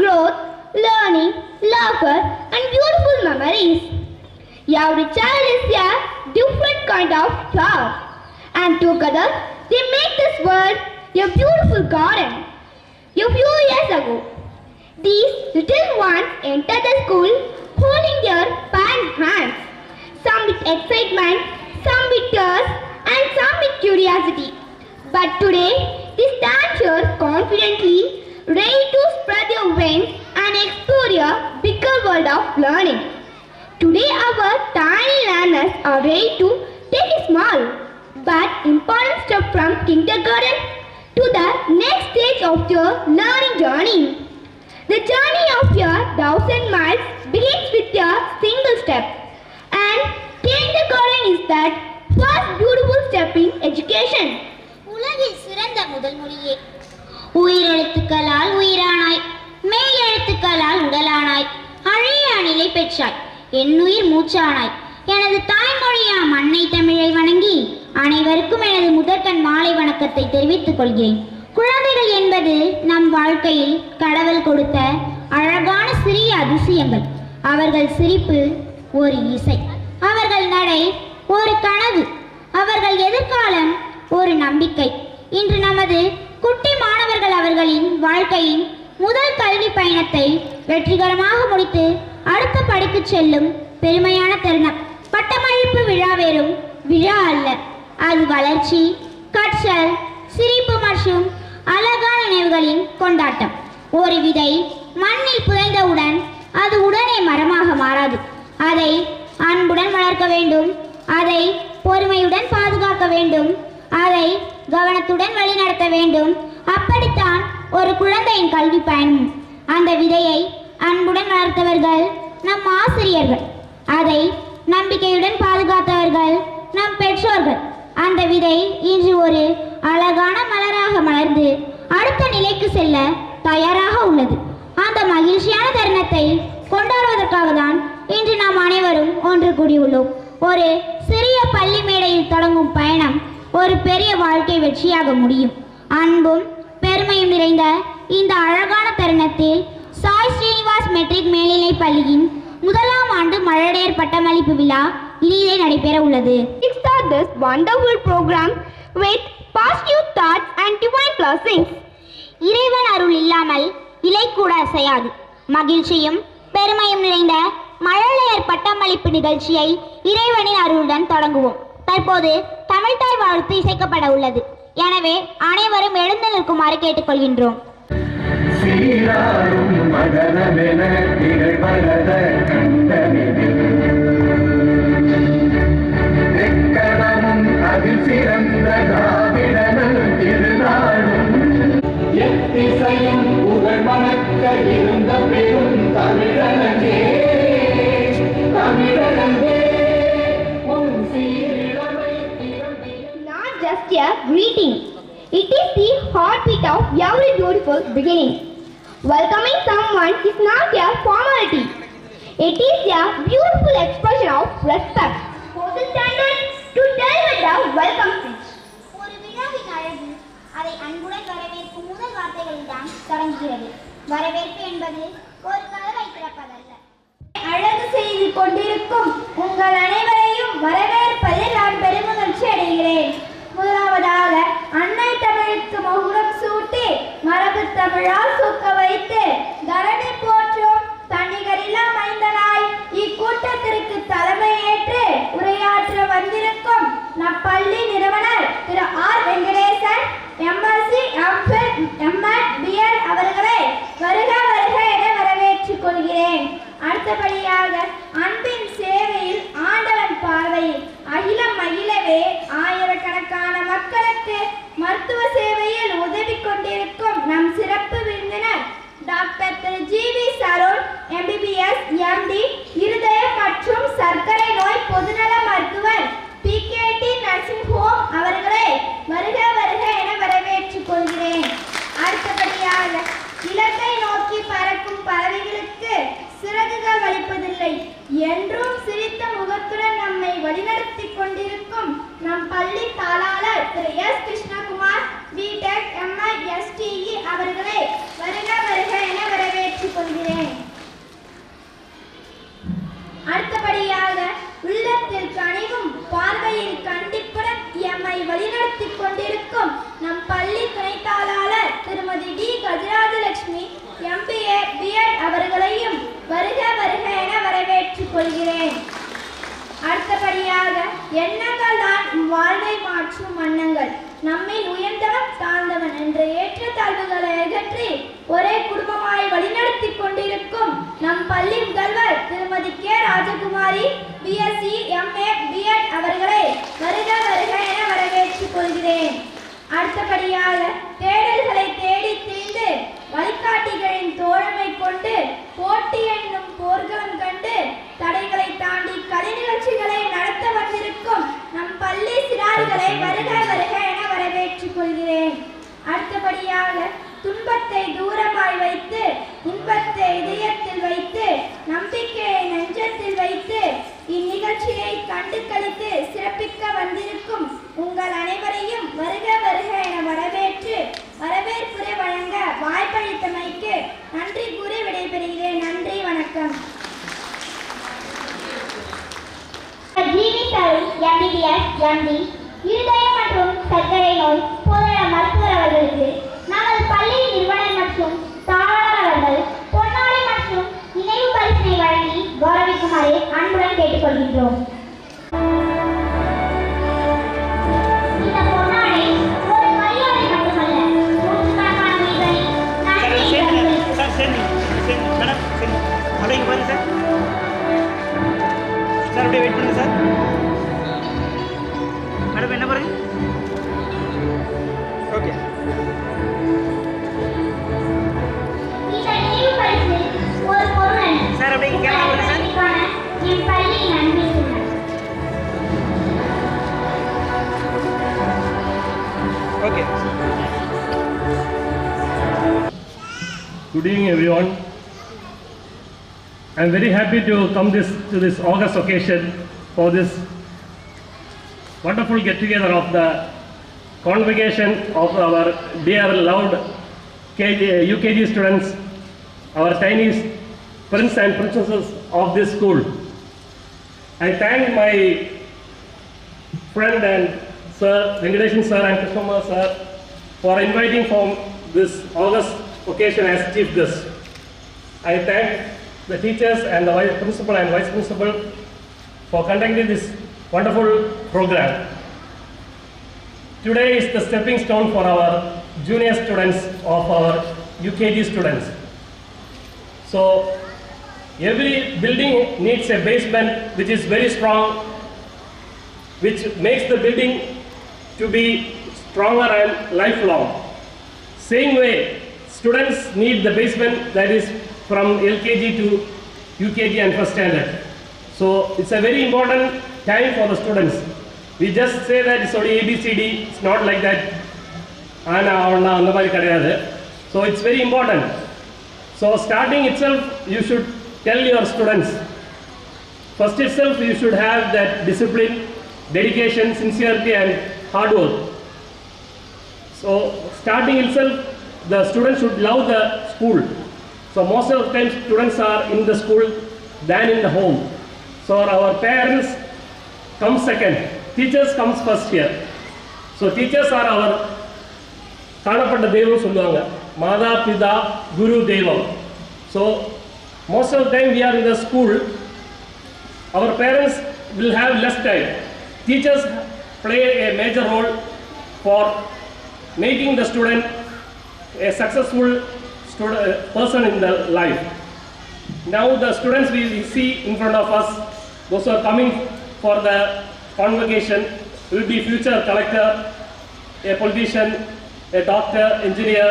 growth, learning, laughter, and beautiful memories. Every child is a different kind of child, and together they make this world a beautiful garden. A few years ago, these little ones entered the school holding their parents' hands, some with excitement, some with tears, and some with curiosity. But today, they stand here confidently, ready to spread their wings and explore a bigger world of learning. Today, our tiny learners are ready to take a small but important step from kindergarten to the next stage of their learning journey. The journey of a 1,000 miles begins with a single step, and kindergarten is that first beautiful step in education. உலகில் சிறந்த முதல் மொழியே. உயிரெழுத்துக்களால் உயிரானாய், மெய் எழுத்துக்களால் உடலானாய், அழிய நிலை பெற்றாய், என்னுயிர் மூச்சானாய். எனது தாய்மொழியாம் அன்னை தமிழை வணங்கி அனைவருக்கும் எனது முதற்கண் மாலை வணக்கத்தை தெரிவித்துக் கொள்கிறேன். குழந்தைகள் என்பது நம் வாழ்க்கையில் கடவுள் கொடுத்த அழகான சிறிய அதிசயங்கள். அவர்கள் சிரிப்பு ஒரு இசை, அவர்கள் நடை ஒரு கனவு, அவர்கள் எதிர்காலம் ஒரு நம்பிக்கை. இன்று நமது குட்டி மாணவர்கள் அவர்களின் வாழ்க்கையின் முதல் கல்வி பயணத்தை வெற்றிகரமாக முடித்து அடுத்த படிக்கு செல்லும் பெருமையான தருணம். பட்டமளிப்பு விழா வெறும் விழா அல்ல, அது வளர்ச்சி, கற்றல், சிரிப்பு மற்றும் அழகான நினைவுகளின் கொண்டாட்டம். ஒரு விதை மண்ணில் புதைந்தவுடன் அது உடனே மரமாக மாறாது. அதை அன்புடன் வளர்க்க வேண்டும், அதை பொறுமையுடன் பாதுகாக்க வேண்டும், அதை கவனத்துடன் வழிநடத்த வேண்டும். அப்படித்தான் ஒரு குழந்தையின் கல்வி பயணம். அந்த விதையை அன்புடன் வளர்த்தவர்கள் நம் ஆசிரியர்கள், அதை நம்பிக்கையுடன் பாதுகாத்தவர்கள் நம் பெற்றோர்கள். அந்த விதை இன்று ஒரு அழகான மலராக மலர்ந்து அடுத்த நிலைக்கு செல்ல தயாராக உள்ளது. அந்த மகிழ்ச்சியான தருணத்தை கொண்டாடுவதற்காக தான் இன்று நாம் அனைவரும் ஒன்று கூடியுள்ளோம். ஒரு சிறிய பள்ளி மேடையில் தொடங்கும் பயணம் ஒரு பெரிய வாழ்க்கை வெற்றியாக முடியும். அன்பும் பெருமையும் நிறைந்த இந்த அழகான தருணத்தில் சாய் ஸ்ரீனிவாஸ் மெட்ரிக் மேல்நிலை பள்ளியின் முதலாம் ஆண்டு மழலையர் பட்டமளிப்பு விழா இனிதே நடைபெற உள்ளது. Start this wonderful program with positive thoughts and divine blessings. இறைவன் அருள் இல்லாமல் இலை கூட அசையாது. மகிழ்ச்சியும் பெருமையும் நிறைந்த மழலையர் பட்டமளிப்பு நிகழ்ச்சியை இறைவனின் அருளுடன் தொடங்குவோம். தற்போது தமிழ்தாய் வாழ்த்து இசைக்கப்பட உள்ளது. எனவே அனைவரும் எழுந்து நிற்குமாறு கேட்டுக்கொள்கின்றோம். சீராரும் மகனமென திகழ்வரத கண்டனிதில் எக்கணமும் அதில் சிறந்த திராவிடனல் திருநாடும் எத்திசையும் புகழ் மணக்க இருந்த பெரும் தமிழனே தமிழனே உன் சீரிழமை திறமை. Not just a greeting, it is the heartbeat of every beautiful beginning. Welcoming someone is not a formality. It is a beautiful expression of respect. Both standard to deliver the welcome speech. ஒரு விழாவின் அழகு அதை அன்புடன் வரவேற்கும் முதல் வார்த்தைகளில் தான் தொடங்குகிறது. வரவேற்பு என்பது ஒரு கதவை திறப்பதல்ல. அழகு செய்து கொண்டிருக்கும் உங்கள் அனைவரையும் வரவேற்பதில் நான் பெருமகிழ்ச்சி அடைகிறேன். முதலாவதாக அன்னை தமிழுக்கு மகுடம் சூட்டி மரபு தமிழால் சொக்க வைத்து தரணி போற்றும் தன்னிகரில்லா மைந்தனாய் இக்கூட்டத்திற்கு தலைமையேற்று உரையாற்ற வந்திருக்கும் நம் பள்ளி நிறுவனர் Thiru R Venkatesan MSc MPhil MEd BEd அவர்களை வருக வருக என வரவேற்றுக் கொள்கிறேன். அடுத்தபடியாக அன்பின் சேவையில் ஆண்டவன் பார்வையில் அகிலம் மகிழவே ஆயிரக்கணக்கான மக்களுக்கு மருத்துவ சேவையில் உதவி கொண்டிருக்கும் நம் சிறப்பு விருந்தினர் டாக்டர் திரு ஜி.வி. சரோன் எம்பிபிஎஸ் எம்டி இருதயம் மற்றும் சர்க்கரை நோய் பொதுநல மருத்துவர் பிகேடி நர்சிங் ஹோம் அவர்களை வருக வருக என வரவேற்றுக் கொள்கிறேன். அடுத்தபடியாக இலக்கை நோக்கி பறக்கும் பறவைகளுக்கு சிறகுகள் வலிப்பதில்லை என்றும் சிரித்த முகத்துடன் நம்மை வழிநடத்தி கொண்டிருக்கும் நம் பள்ளி தாளாளர் Thiru S Krishnakumar BTech MISTE அவர்களை வருக வருக என வரவேற்றுக் கொள்கிறேன். அடுத்தபடியாக உள்ளத்தில் கனிவும் பார்வையில் கண்டிப்புடன் எம்மை வழிநடத்திக் கொண்டிருக்கும் நம் பள்ளி துணைத்தாளர் திருமதி டி கஜராஜலட்சுமி MBA B.Ed அவர்களையும் வருக வருக என வரவேற்றுக் கொள்கிறேன். அடுத்தபடியாக எண்ணங்கள் தான் வாழ்வை மாற்றும் வண்ணங்கள். நம்மில் உயர்ந்தவன் தாழ்ந்தவன் என்ற ஏற்றத்தாழ்வுகளை அகற்றி ஒரே குடும்பமாய் வழிநடத்தி கொண்டிருக்கும் நம் பள்ளி முதல்வர் திருமதி கே ராஜகுமாரி BSc MA B.Ed அவர்களை வருக வருக என வரவேற்றுக் கொள்கிறேன். அடுத்தபடியாக தேடல்களை தேடி திரிந்து வழிகாட்டிகளின் தோழமை கொண்டு போட்டி என்னும் போர்க்களம் கண்டு தடைகளை தாண்டி கலை நிகழ்ச்சிகளை நடத்த வந்திருக்கும் நம் பள்ளி சிறார்களை வருக வருக என வரவேற்றுக் கொள்கிறேன். அடுத்தபடியாக துன்பத்தை தூரமாய் வைத்து இன்பத்தை இதயத்தில் வைத்து நம்பிக்கையை நெஞ்சத்தில் வைத்து இந்நிகழ்ச்சியை கண்டு கழித்து சிறப்பிக்க வந்திருக்கும் உங்கள் அனைவரையும் வருக வருக என வரவேற்று வரவேற்புரை வழங்க வாய்ப்பளித்தமைக்கு நன்றி கூறி விடைபெறுகிறேன். நன்றி, வணக்கம். MBBS MD இருதயம் மற்றும் சர்க்கரை நோய் போன்ற மருத்துவர் அவர்களுக்கு நமது பள்ளி நிறுவனர் மற்றும் தாளர் அவர்கள் பொன்னாடை மற்றும் நினைவு பரிசினை வழங்கி கௌரவிக்குமாறு அன்புடன் கேட்டுக்கொள்கின்றோம். இந்த பொன்னாடை ஒரு மரியாதை மட்டுமல்ல, நூற்றுக்கணக்கான உயிர்களின் நன்மையை அப்படியே வெயிட் பண்ணுங்க சார். மேடம் என்ன பாருங்க. ஓகே. இந்த நினைவு பரிசு ஒரு பொருள் சார் அப்படியே கேமரா பாருங்க சார். என் பள்ளியின் அன்பை சொன்னார். Okay. Good evening, everyone. I'm very happy to come to this August occasion for this wonderful get-together of the convocation of our dear loved UKG students, our tiny prince and princesses of this school. I thank my friend and sir, Venkateshan sir and Krishnamma sir for inviting for this August occasion as chief guest. I thank the teachers and the vice principal and vice principal for conducting this wonderful program. Today is the stepping stone for our junior students of our UKG students. So every building needs a basement which is very strong, which makes the building to be stronger and lifelong. Same way, students need the basement that is from LKG to UKG and first standard. So it's a very important time for the students. We just say that it's only ABCD, it's not like that. So it's very important. So starting itself, you should tell your students. First itself, you should have that discipline, dedication, sincerity and hard work. So starting itself, the students should love the school. So most of the time students are in the school than in the home. So our parents come second, teachers comes first here. So teachers are our Kanapata Devam Solluvaanga, Mada Pida Guru Devam. So most of the time we are in the school, our parents will have less time. Teachers play a major role for making the student a successful person in the life. Now the students we see in front of us, those who are coming for the convocation will be future collector, a politician, a doctor, engineer,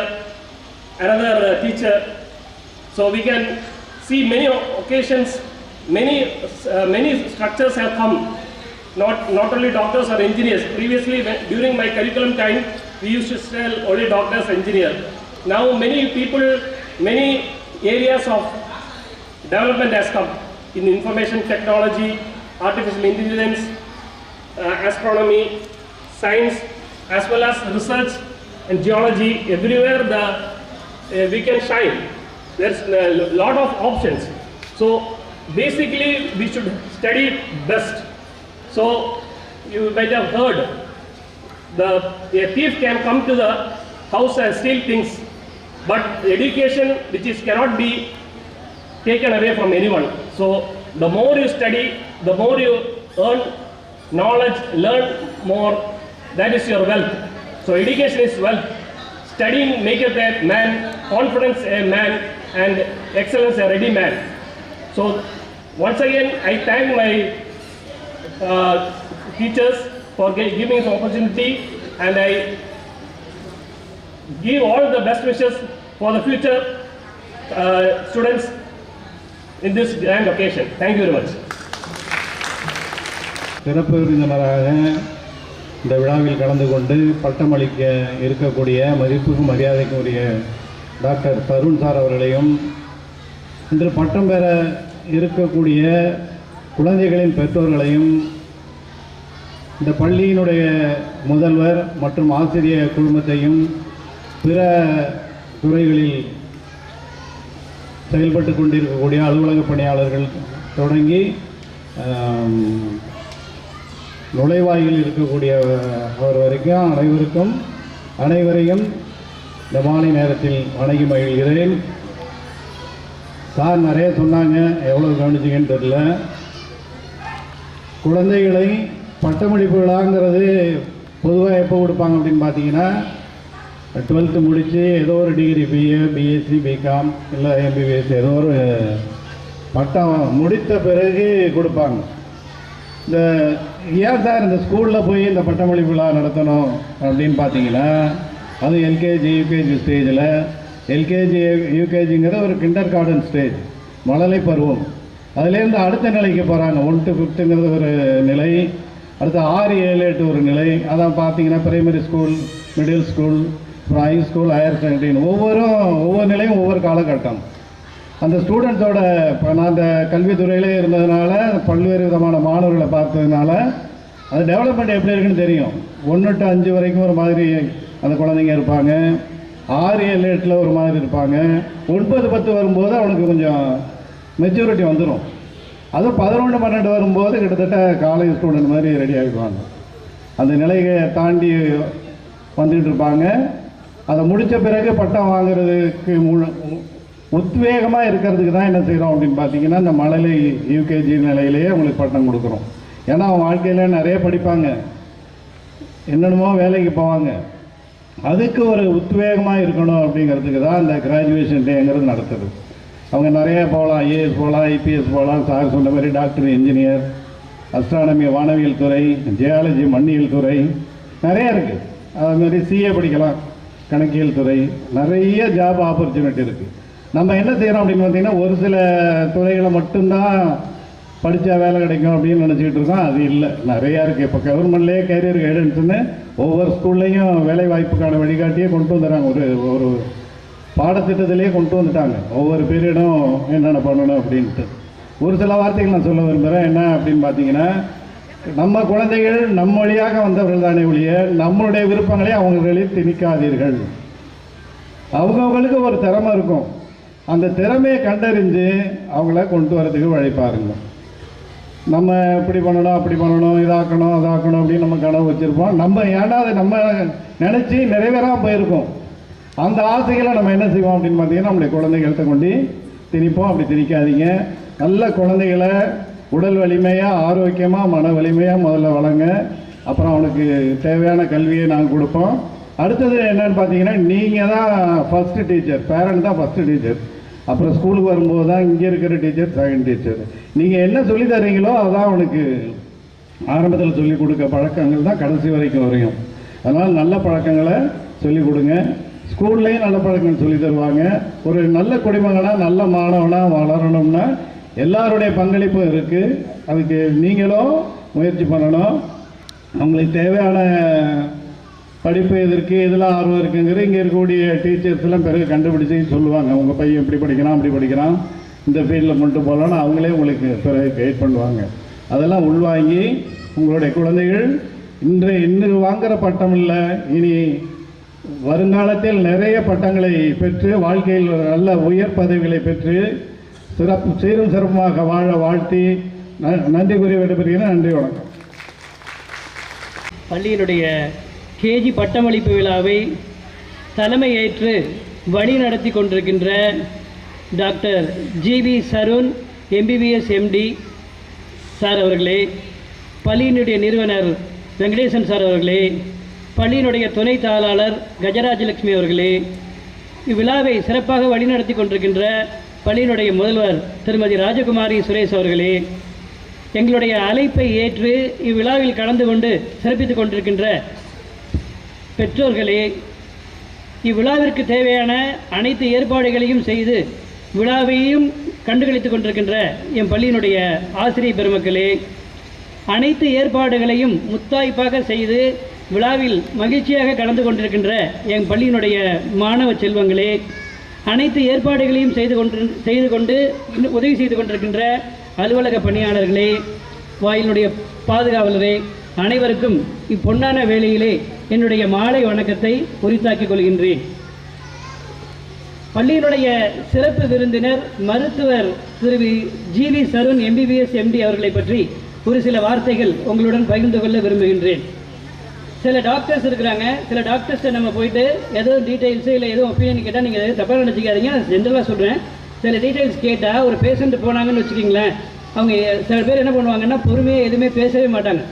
another teacher. So we can see many occasions, many structures have come. Not only doctors or engineers. Previously, during my curriculum time, we used to sell only doctors, engineers. Now many people, many areas of development has come in information technology, artificial intelligence, astronomy, science, as well as research and geology. Everywhere we can shine. there's a lot of options. So basically we should study best. So you might have heard a thief can come to the house and steal things, but education which is cannot be taken away from anyone. So the more you study, the more you earn knowledge, learn more, that is your wealth. So education is wealth. Studying maketh a man, confidence a man, and excellence a ready man. So once again I thank my teachers for giving this opportunity, and I give all the best wishes for the future students in this grand occasion. Thank you very much. சிறப்பு விருந்தினராக இந்த விழாவில் கலந்து கொண்டு பட்டமளிக்க இருக்கக்கூடிய மதிப்புக்கும் மரியாதைக்கும் உரிய டாக்டர் தருண் சார் அவர்களையும், இன்று பட்டம் பெற இருக்கக்கூடிய குழந்தைகளின் பெற்றோர்களையும், இந்த பள்ளியினுடைய முதல்வர் மற்றும் ஆசிரியர் குழுமத்தையும், பிற துறைகளில் செயல்பட்டு கொண்டிருக்கக்கூடிய அலுவலக பணியாளர்கள் தொடங்கி நுழைவாயில் இருக்கக்கூடிய அவர் வரைக்கும் அனைவரையும் இந்த மாலை நேரத்தில் வணங்கி மகிழ்கிறேன். சார் நிறைய சொன்னாங்க, எவ்வளோ கவனிச்சிங்கன்னு தெரியல. குழந்தைகளை பட்டமளிப்பு விழாங்கிறது பொதுவாக எப்போ கொடுப்பாங்க அப்படின்னு பார்த்தீங்கன்னா, 12th முடித்து ஏதோ ஒரு டிகிரி பிஏ, பிஎஸ்சி, பிகாம் இல்லை எம்பிபிஎஸ் ஏதோ ஒரு பட்டம் முடித்த பிறகு கொடுப்பாங்க. இந்த ஏன் சார் இந்த ஸ்கூலில் போய் இந்த பட்டமளிப்பு விழா நடத்தணும் அப்படின்னு பார்த்தீங்கன்னா, அது எல்கேஜி யூகேஜி ஸ்டேஜில், எல்கேஜி யூகேஜிங்கிறது ஒரு கிண்டர் கார்டன் ஸ்டேஜ், மழலை பருவம். அதுலேருந்து அடுத்த நிலைக்கு போகிறாங்க. 1 to 5ங்கிறது ஒரு நிலை, அடுத்து 6, 7, 8 ஒரு நிலை. அதான் பார்த்தீங்கன்னா பிரைமரி ஸ்கூல், மிடில் ஸ்கூல், அப்புறம் ஹை ஸ்கூல், ஹையர் செகண்டரின்னு ஒவ்வொரு நிலையும் ஒவ்வொரு காலகட்டம். அந்த ஸ்டூடெண்ட்ஸோட இப்போ நான் அந்த கல்வித்துறையிலே இருந்ததுனால பல்வேறு விதமான மாணவர்களை பார்த்ததுனால அது டெவலப்மெண்ட் எப்படி இருக்குன்னு தெரியும். 1 to 5 வரைக்கும் ஒரு மாதிரி அந்த குழந்தைங்க இருப்பாங்க, 6, 7, 8 ஒரு மாதிரி இருப்பாங்க. 9, 10 வரும்போது அவனுக்கு கொஞ்சம் மெச்சூரிட்டி வந்துடும். அதுவும் 11, 12 வரும்போது கிட்டத்தட்ட காலேஜ் ஸ்டூடெண்ட் மாதிரி ரெடி ஆகிடுவாங்க. அந்த நிலையை தாண்டி வந்துக்கிட்டு இருப்பாங்க. அதை முடித்த பிறகு பட்டம் வாங்குறதுக்கு உத்வேகமாக இருக்கிறதுக்கு தான் என்ன செய்கிறோம் அப்படின்னு பார்த்தீங்கன்னா, இந்த மழலை யூகேஜி நிலையிலேயே அவங்களுக்கு பட்டம் கொடுக்குறோம். ஏன்னா அவங்க வாழ்க்கையில் நிறைய படிப்பாங்க, என்னென்னமோ வேலைக்கு போவாங்க. அதுக்கு ஒரு உத்வேகமாக இருக்கணும் அப்படிங்கிறதுக்கு தான் இந்த கிராஜுவேஷன் டேங்கிறது நடத்துது. அவங்க நிறைய போகலாம், ஐஏஎஸ் போகலாம், ஐபிஎஸ் போகலாம், சார் சொன்ன மாதிரி டாக்டர், இன்ஜினியர், அஸ்ட்ரானமி வானவியல் துறை, ஜியாலஜி மண்ணியல் துறை நிறைய இருக்குது. அதுமாதிரி சிஏ படிக்கலாம், கணக்கியல் துறை, நிறைய ஜாப் ஆப்பர்ச்சுனிட்டி இருக்குது. நம்ம என்ன செய்கிறோம் அப்படின்னு பார்த்தீங்கன்னா, ஒரு சில துறைகளை மட்டும்தான் படித்தா வேலை கிடைக்கும் அப்படின்னு நினச்சிக்கிட்டு இருக்கோம். அது இல்லை, நிறையா இருக்குது. இப்போ கவர்மெண்ட்லேயே கேரியர் கைடன்ஸ்னு ஒவ்வொரு ஸ்கூல்லையும் வேலை வாய்ப்புக்கான வழிகாட்டியே கொண்டு வந்துடுறாங்க. ஒரு பாடத்திட்டத்திலே கொண்டு வந்துட்டாங்க, ஒவ்வொரு பீரியடும் என்னென்ன பண்ணணும் அப்படின்ட்டு. ஒரு சில வார்த்தைகள் நான் சொல்ல விரும்புகிறேன். என்ன அப்படின்னு பார்த்தீங்கன்னா, நம்ம குழந்தைகள் நம்ம வழியாக வந்தவர்கள் தானே ஒழிய நம்மளுடைய விருப்பங்களை அவங்களில் திணிக்காதீர்கள். அவங்கவுங்களுக்கு ஒரு திறமை இருக்கும், அந்த திறமையை கண்டறிஞ்சு அவங்கள கொண்டு வரதுக்கு வழி பாருங்க. நம்ம இப்படி பண்ணணும், அப்படி பண்ணணும், இதாக்கணும், அதாக்கணும் அப்படின்னு நம்ம கனவு வச்சுருப்போம். நம்ம ஏன்னா அதை நம்ம நினச்சி நிறைவேறாமல் போயிருக்கோம். அந்த ஆசைகளை நம்ம என்ன செய்வோம் அப்படின்னு பார்த்தீங்கன்னா, நம்மளுடைய குழந்தைகள்கிட்ட கொண்டு திணிப்போம். அப்படி திணிக்காதீங்க. நல்ல குழந்தைகளை உடல் வலிமையாக, ஆரோக்கியமாக, மன வலிமையாக முதல்ல வளங்க. அப்புறம் அவனுக்கு தேவையான கல்வியை நாங்கள் கொடுப்போம். அடுத்தது என்னன்னு பார்த்தீங்கன்னா, நீங்கள் தான் ஃபஸ்ட்டு டீச்சர், பேரண்ட் தான் ஃபஸ்ட்டு டீச்சர். அப்புறம் ஸ்கூலுக்கு வரும்போது தான் இங்கே இருக்கிற டீச்சர் செகண்ட் டீச்சர். நீங்கள் என்ன சொல்லி தரீங்களோ அதுதான் அவனுக்கு ஆரம்பத்தில் சொல்லிக் கொடுக்க பழக்கங்கள் தான் கடைசி வரைக்கும் வரையும். அதனால் நல்ல பழக்கங்களை சொல்லிக் கொடுங்க. ஸ்கூல்லையும் நல்ல பழக்கங்கள் சொல்லி தருவாங்க. ஒரு நல்ல குடிமகனாக, நல்ல மாணவனாக வளரணும்னா எல்லாருடைய பங்களிப்பும் இருக்குது. அதுக்கு நீங்களும் முயற்சி பண்ணணும். அவங்களுக்கு தேவையான படிப்பு எதற்கு, இதெல்லாம் ஆர்வம் இருக்குங்கிறது இங்கே இருக்கக்கூடிய டீச்சர்ஸ்லாம் பிறகு கண்டுபிடிச்சி சொல்லுவாங்க. உங்கள் பையன் இப்படி படிக்கிறான், அப்படி படிக்கிறான், இந்த ஃபீல்டில் கொண்டு போகலான்னு அவங்களே உங்களுக்கு பிறகு கைட் பண்ணுவாங்க. அதெல்லாம் உள்வாங்கி உங்களுடைய குழந்தைகள் இன்னும் வாங்குகிற பட்டம் இல்லை, இனி வருங்காலத்தில் நிறைய பட்டங்களை பெற்று வாழ்க்கையில் நல்ல உயர் பதவிகளை பெற்று சீரும் சிறப்புமாக வாழ வாழ்த்தி நன்றி கூறி விடைபெறுகிறேன். நன்றி, வணக்கம். பள்ளியினுடைய கேஜி பட்டமளிப்பு விழாவை தலைமை ஏற்று வழி நடத்தி கொண்டிருக்கின்ற doctor GV Sarun MBBS MD sir அவர்களே, பள்ளியினுடைய நிறுவனர் வெங்கடேசன் சார் அவர்களே, பள்ளியினுடைய துணை தாளாளர் கஜராஜலட்சுமி அவர்களே, இவ்விழாவை சிறப்பாக வழிநடத்தி கொண்டிருக்கின்ற பள்ளியினுடைய முதல்வர் திருமதி ராஜகுமாரி சுரேஷ் அவர்களே, எங்களுடைய அழைப்பை ஏற்று இவ்விழாவில் கலந்து கொண்டு சிறப்பித்துக் கொண்டிருக்கின்ற பெற்றோர்களே, இவ்விழாவிற்கு தேவையான அனைத்து ஏற்பாடுகளையும் செய்து விழாவையும் கண்டுகளித்துக் கொண்டிருக்கின்ற என் பள்ளியினுடைய ஆசிரியர் பெருமக்களே, அனைத்து ஏற்பாடுகளையும் முத்தாய்ப்பாக செய்து விழாவில் மகிழ்ச்சியாக கலந்து கொண்டிருக்கின்ற என் பள்ளியினுடைய மாணவ செல்வங்களே, அனைத்து ஏற்பாடுகளையும் செய்து கொண்டு உதவி செய்து கொண்டிருக்கின்ற அலுவலக பணியாளர்களே, வாயிலுடைய பாதுகாவலரே, அனைவருக்கும் இப்பொன்னான வேளையிலே என்னுடைய மாலை வணக்கத்தை உரித்தாக்கிக் கொள்கின்றேன். பள்ளியினுடைய சிறப்பு விருந்தினர் மருத்துவர் திரு ஜிவி சருண் எம்பிபிஎஸ் எம்டி அவர்களை பற்றி ஒரு சில வார்த்தைகள் உங்களுடன் பகிர்ந்து கொள்ள விரும்புகின்றேன். சில டாக்டர்ஸ் இருக்கிறாங்க, சில டாக்டர்ஸ்ட்டை நம்ம போயிட்டு எதுவும் டீட்டெயில்ஸு இல்லை எதுவும் ஒப்பீனியன் கேட்டால் நீங்கள் எதுவும் தப்பாக நினச்சிக்காதீங்க. நான் ஜென்ரலாக சொல்கிறேன். சில டீட்டெயில்ஸ் கேட்டால் ஒரு பேஷண்ட் போனாங்கன்னு வச்சுக்கிங்களேன், அவங்க சில பேர் என்ன பண்ணுவாங்கன்னா பொறுமையாக எதுவுமே பேசவே மாட்டாங்க.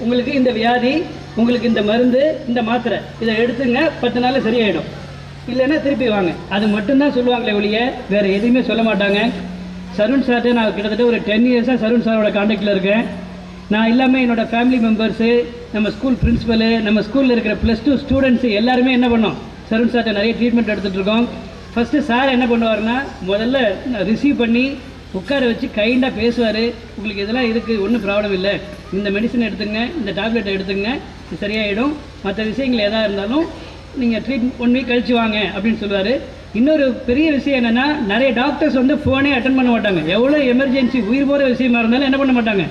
உங்களுக்கு இந்த வியாதி, உங்களுக்கு இந்த மருந்து, இந்த மாத்திரை, இதை எடுத்துங்க, 10 நாளில் சரியாயிடும், இல்லைன்னா திருப்பி வாங்க, அது மட்டும்தான் சொல்லுவாங்களே ஒழிய வேறு எதுவுமே சொல்ல மாட்டாங்க. சருண் சார்கிட்ட நான் கிட்டத்தட்ட ஒரு 10 இயர்ஸாக சருண் சாரோட கான்டாக்டில் இருக்கேன். நான் இல்லாமல் என்னோடய ஃபேமிலி மெம்பர்ஸு, நம்ம ஸ்கூல் பிரின்ஸிபலு, நம்ம ஸ்கூலில் இருக்கிற +2 ஸ்டூடெண்ட்ஸு எல்லாருமே என்ன பண்ணோம், சருண் சார்கிட்ட நிறைய ட்ரீட்மெண்ட் எடுத்துகிட்டு இருக்கோம். ஃபஸ்ட்டு சார் என்ன பண்ணுவார்னா, முதல்ல ரிசீவ் பண்ணி உட்கார வச்சு கைண்டாக பேசுவார். உங்களுக்கு இதெல்லாம் இருக்குது, ஒன்றும் ப்ராப்ளம் இல்லை, இந்த மெடிசன் எடுத்துங்க, இந்த டேப்லெட்டை எடுத்துங்க, இது சரியாயிடும், மற்ற விஷயங்கள் எதாக இருந்தாலும் நீங்கள் 1 வீக் கழிச்சு வாங்க அப்படின்னு சொல்லுவார். இன்னொரு பெரிய விஷயம் என்னென்னா, நிறைய டாக்டர்ஸ் வந்து ஃபோனே அட்டன் பண்ண மாட்டாங்க. எவ்வளோ எமர்ஜென்சி உயிர் போகிற விஷயமா இருந்தாலும் என்ன பண்ண மாட்டாங்க,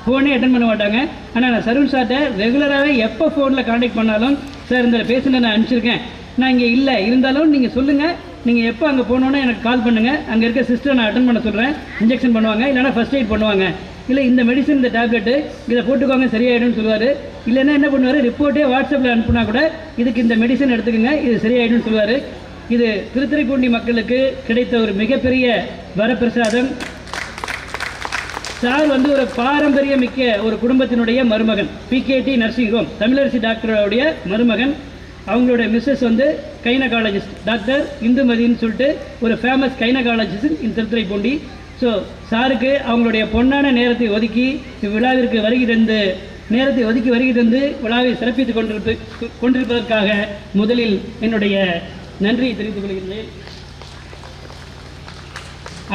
ஃபோனே அட்டன் பண்ண மாட்டாங்க. ஆனால் நான் சருண் சார்கிட்ட ரெகுலராகவே எப்போ ஃபோனில் காண்டாக்ட் பண்ணாலும், சார் இந்த பேஷண்ட்டை நான் அனுப்பிச்சிருக்கேன், நான் இங்கே இல்லை, இருந்தாலும் நீங்கள் சொல்லுங்கள், நீங்கள் எப்போ அங்கே போனோன்னே எனக்கு கால் பண்ணுங்கள், அங்கே இருக்க சிஸ்டரை நான் அட்டன் பண்ண சொல்கிறேன், இன்ஜெக்ஷன் பண்ணுவாங்க, இல்லைனா ஃபஸ்ட் எய்ட் பண்ணுவாங்க, இல்லை இந்த மெடிசன், இந்த டேப்லெட்டு இதை போட்டுக்கோங்க சரியாயிடும்னு சொல்லுவார். இல்லைன்னா என்ன பண்ணுவார், ரிப்போர்ட்டே வாட்ஸ்அப்பில் அனுப்புனா கூட இதுக்கு இந்த மெடிசன் எடுத்துக்கோங்க, இது சரியாயிடும்னு சொல்லுவார். இது திருத்துறைப்பூண்டி மக்களுக்கு கிடைத்த ஒரு மிகப்பெரிய வரப்பிரசாதம். சார் வந்து ஒரு பாரம்பரிய மிக்க ஒரு குடும்பத்தினுடைய மருமகன், பிகேடி நர்சிங் ஹோம் தமிழரசி டாக்டருடைய மருமகன். அவங்களோட மிஸ்ஸஸ் வந்து கைனகாலஜிஸ்ட் டாக்டர் இந்துமதின்னு சொல்லிட்டு ஒரு ஃபேமஸ் கைனகாலஜிஸ்ட் இன் திருத்துறைப்பூண்டி. ஸோ சாருக்கு அவங்களுடைய பொன்னான நேரத்தை ஒதுக்கி இவ்விழாவிற்கு வருகை தந்து விழாவை சிறப்பித்துக் கொண்டிருப்பதற்காக முதலில் என்னுடைய நன்றியை தெரிவித்துக் கொள்கின்றேன்.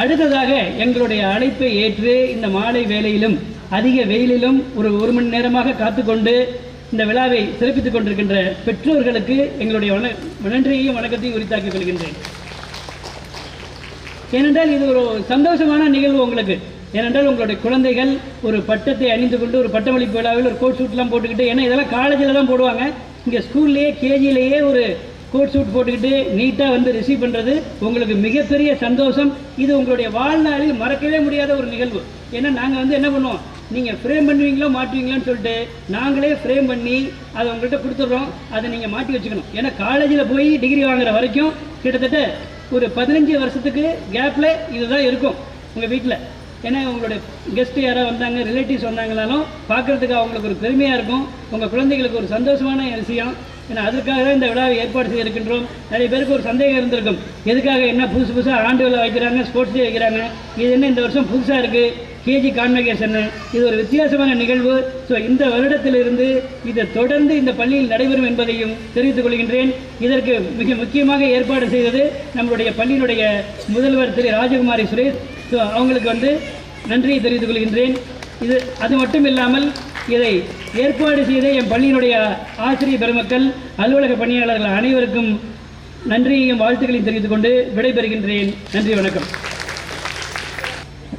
அடுத்ததாக எங்களுடைய அழைப்பை ஏற்று இந்த மாலை வேளையிலும் அதிக வெயிலிலும் ஒரு மணி நேரமாக காத்துக்கொண்டு இந்த விழாவை சிறப்பித்துக் கொண்டிருக்கின்ற பெற்றோர்களுக்கு எங்களுடைய நன்றியையும் வணக்கத்தையும் உரித்தாக்கிக் கொள்கின்றேன். ஏனென்றால் இது ஒரு சந்தோஷமான நிகழ்வு உங்களுக்கு. ஏனென்றால் உங்களுடைய குழந்தைகள் ஒரு பட்டத்தை அணிந்து கொண்டு ஒரு பட்டமளிப்பு விழாவில் ஒரு கோட் சூட்லாம் போட்டுக்கிட்டு, ஏன்னா இதெல்லாம் காலேஜில் தான் போடுவாங்க, இங்கே ஸ்கூல்லேயே கேஜிலேயே ஒரு கோட் சூட் போட்டுக்கிட்டு நீட்டாக வந்து ரிசீவ் பண்ணுறது உங்களுக்கு மிகப்பெரிய சந்தோஷம். இது உங்களுடைய வாழ்நாளில் மறக்கவே முடியாத ஒரு நிகழ்வு. ஏன்னா நாங்கள் வந்து என்ன பண்ணுவோம், நீங்கள் ஃப்ரேம் பண்ணுவீங்களோ மாட்டுவீங்களான்னு சொல்லிட்டு நாங்களே ஃப்ரேம் பண்ணி அதை உங்கள்கிட்ட கொடுத்துட்றோம், அதை நீங்கள் மாட்டி வச்சுக்கணும். ஏன்னா காலேஜில் போய் டிகிரி வாங்குற வரைக்கும் கிட்டத்தட்ட ஒரு 15 வருஷத்துக்கு கேப்பில் இதுதான் இருக்கும் உங்கள் வீட்டில். ஏன்னா உங்களுடைய கெஸ்ட்டு யாராவது வந்தாங்க, ரிலேட்டிவ்ஸ் வந்தாங்கனாலும் பார்க்குறதுக்கு அவங்களுக்கு ஒரு பெருமையாக இருக்கும், உங்கள் குழந்தைகளுக்கு ஒரு சந்தோஷமான விஷயம். ஏன்னா அதுக்காக தான் இந்த விழாவை ஏற்பாடு செய்திருக்கின்றோம். நிறைய பேருக்கு ஒரு சந்தேகம் இருந்திருக்கும், எதுக்காக என்ன புதுசாக ஆண்டு விழா வைக்கிறாங்க, ஸ்போர்ட்ஸ் டே வைக்கிறாங்க, இது என்ன இந்த வருஷம் புதுசாக இருக்குது, கேஜி கான்வெகேஷன், இது ஒரு வித்தியாசமான நிகழ்வு. ஸோ இந்த வருடத்திலிருந்து இதை தொடர்ந்து இந்த பள்ளியில் நடைபெறும் என்பதையும் தெரிவித்துக் கொள்கின்றேன். இதற்கு மிக முக்கியமாக ஏற்பாடு செய்தது நம்மளுடைய பள்ளியினுடைய முதல்வர் திரு ராஜகுமாரி சுரேஷ். ஸோ அவங்களுக்கு வந்து நன்றியை தெரிவித்துக் கொள்கின்றேன். அது மட்டும் இல்லாமல் இதை ஏற்பாடு செய்த என் பள்ளியினுடைய ஆசிரியர் பெருமக்கள், அலுவலக பணியாளர்கள் அனைவருக்கும் நன்றியையும் வாழ்த்துக்களையும் தெரிவித்துக் கொண்டு விடைபெறுகின்றேன். நன்றி, வணக்கம்.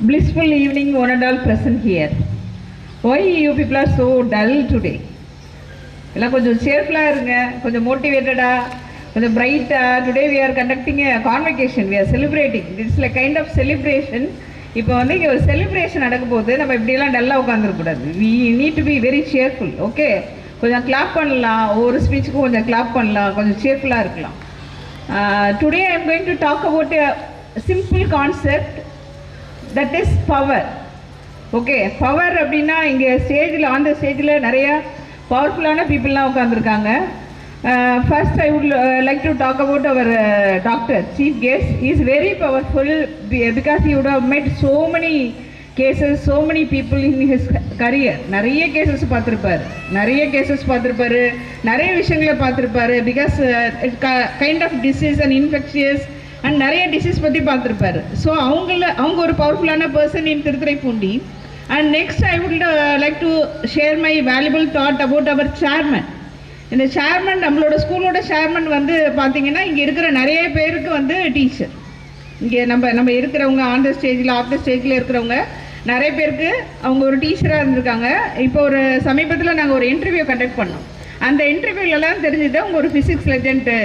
Blissful evening, one and all present here. Why you people are so dull today? எல்லாம் கொஞ்சம் சேர்ஃபுல்லாக இருங்க, கொஞ்சம் மோட்டிவேட்டடாக, கொஞ்சம் பிரைட்டாக. Today we are conducting a convocation, we are celebrating. It's like kind of celebration. இப்போ வந்து இங்கே ஒரு செலிப்ரேஷன் நடக்கும் போது நம்ம இப்படியெல்லாம் டல்லாக உட்காந்துருக்கூடாது. We need to be very cheerful. Okay, கொஞ்சம் கிளாப் பண்ணலாம், ஒவ்வொரு ஸ்பீச்சுக்கும் கொஞ்சம் கிளாப் பண்ணலாம், கொஞ்சம் சேர்ஃபுல்லாக இருக்கலாம். Today I am going to talk about a simple concept, that is power. Okay, power அப்படின்னா இங்கே ஸ்டேஜில், ஆன் த ஸ்டேஜில் நிறைய பவர்ஃபுல்லான பீப்புளெலாம் உட்காந்துருக்காங்க. First, I would like to talk about our doctor, chief guest. He is very powerful because he would have met so many cases, so many people in his career. நிறைய cases பார்த்துருப்பார், நிறைய விஷயங்களை பார்த்துருப்பாரு. Because kind of disease and infectious and நிறைய disease பற்றி பார்த்துருப்பாரு. So அவங்க ஒரு பவர்ஃபுல்லான person in Thiruthuraipoondi. And next I would like to share my valuable thought about our chairman. இந்த சேர்மன், நம்மளோட ஸ்கூலோட சேர்மன் வந்து பார்த்தீங்கன்னா இங்கே இருக்கிற நிறைய பேருக்கு வந்து டீச்சர். இங்கே நம்ம இருக்கிறவங்க ஆன் த ஸ்டேஜில், ஆஃப் த ஸ்டேஜில் இருக்கிறவங்க நிறைய பேருக்கு அவங்க ஒரு டீச்சராக இருந்திருக்காங்க. இப்போ ஒரு சமீபத்தில் நாங்கள் ஒரு இன்டர்வியூ கண்டக்ட் பண்ணோம். அந்த இன்டர்வியூலலாம் தெரிஞ்சது அவங்க ஒரு physics legend.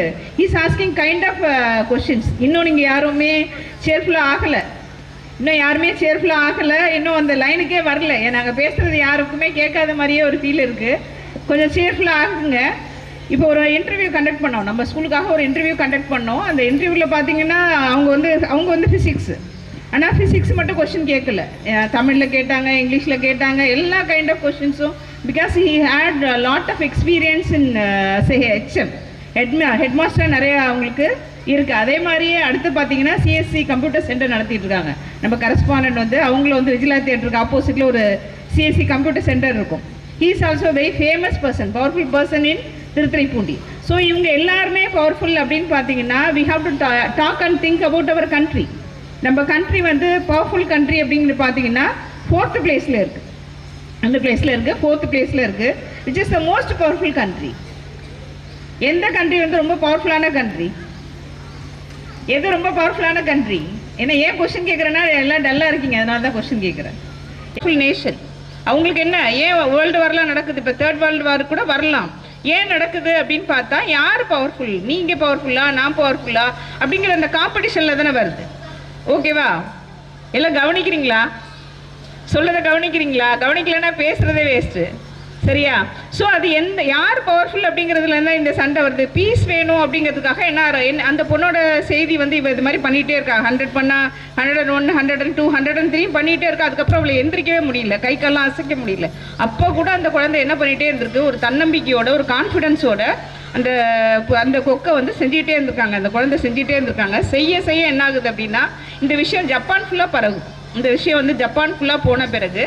Is asking kind of questions. இன்னும் நீங்கள் யாருமே சேர்ஃபுல்லாக ஆகலை, இன்னும் அந்த லைனுக்கே வரல. நாங்கள் பேசுகிறது யாருக்குமே கேட்காத மாதிரியே ஒரு ஃபீல் இருக்குது. கொஞ்சம் சேர்ஃபுல்லாக ஆகுங்க. இப்போ ஒரு இன்டர்வியூ கண்டக்ட் பண்ணோம், நம்ம ஸ்கூலுக்காக ஒரு இன்டர்வியூ கண்டக்ட் பண்ணோம். அந்த இன்டர்வியூவில் பார்த்தீங்கன்னா அவங்க வந்து ஃபிசிக்ஸு, ஆனால் ஃபிசிக்ஸ் மட்டும் கொஷின் கேட்கல, தமிழில் கேட்டாங்க, இங்கிலீஷில் கேட்டாங்க, எல்லா கைண்ட் ஆஃப் கொஷின்ஸும். Because he had lot of experience in HM, head master நிறைய அவங்களுக்கு இருக்குது. அதே மாதிரியே அடுத்து பார்த்தீங்கன்னா சிஎஸ்சி கம்ப்யூட்டர் சென்டர் நடத்திட்டு இருக்காங்க. நம்ம கரஸ்பாண்டன்ட் வந்து அவங்கள வந்து விஜிலா தியேட்டருக்கு ஆப்போசிட்டில் ஒரு சிஎஸ்சி கம்ப்யூட்டர் சென்டர் இருக்கும். He is also a very famous person, powerful person in Thiruthuraipoondi. So இவங்க எல்லாருமே பவர்ஃபுல் அப்படின்னு பார்த்தீங்கன்னா we have to talk and think about our country. நம்ம கண்ட்ரி வந்து பவர்ஃபுல் கண்ட்ரி அப்படிங்கிற பார்த்தீங்கன்னா 4th பிளேஸில் இருக்குது, அந்த பிளேஸில் இருக்குது, 4th பிளேஸில் இருக்குது, which is the most powerful country. எந்த கண்ட்ரி வந்து ரொம்ப பவர்ஃபுல்லான கண்ட்ரி? எது ரொம்ப பவர்ஃபுல்லான கண்ட்ரி? ஏன்னா ஏன் கொஸ்டின் கேட்குறேன்னா எல்லாம் டல்லாக இருக்கீங்க, அதனால தான் கொஸ்டின் கேட்குறேன். Powerful nation. அவங்களுக்கு என்ன, ஏன் வேர்ல்டு வார்லாம் நடக்குது, இப்போ 3rd வேர்ல்டு வார் கூட வரலாம், ஏன் நடக்குது அப்படின்னு பார்த்தா யார் பவர்ஃபுல், நீங்கள் பவர்ஃபுல்லா நான் பவர்ஃபுல்லா அப்படிங்கிற அந்த காம்படிஷனில் தானே வருது. ஓகேவா? எல்லாம் கவனிக்கிறீங்களா? சொல்லதை கவனிக்கிறீங்களா? கவனிக்கலைன்னா பேசுகிறதே வேஸ்ட்டு. சரியா? ஸோ அது யார் பவர்ஃபுல் அப்படிங்கிறதுல தான் இந்த சண்டை வருது. பீஸ் வேணும் அப்படிங்கிறதுக்காக என்ன அந்த பொண்ணோட செய்தி வந்து இவ இது மாதிரி பண்ணிகிட்டே இருக்கா. 100 பண்ணால் 101, 102, 103 பண்ணிகிட்டே இருக்கா. அதுக்கப்புறம் அவளை எந்திரிக்கவே முடியல, கை கால்லாம் அசைக்க முடியல. அப்போ கூட அந்த குழந்தை என்ன பண்ணிகிட்டே இருந்திருக்கு, ஒரு தன்னம்பிக்கையோட, ஒரு கான்ஃபிடென்ஸோட அந்த கொக்கை வந்து செஞ்சுக்கிட்டே இருந்திருக்காங்க. அந்த குழந்தை செஞ்சுட்டே இருந்திருக்காங்க. செய்ய என்ன ஆகுது அப்படின்னா இந்த விஷயம் ஜப்பான் ஃபுல்லாக பரவுது. இந்த விஷயம் வந்து ஜப்பான் ஃபுல்லாக போன பிறகு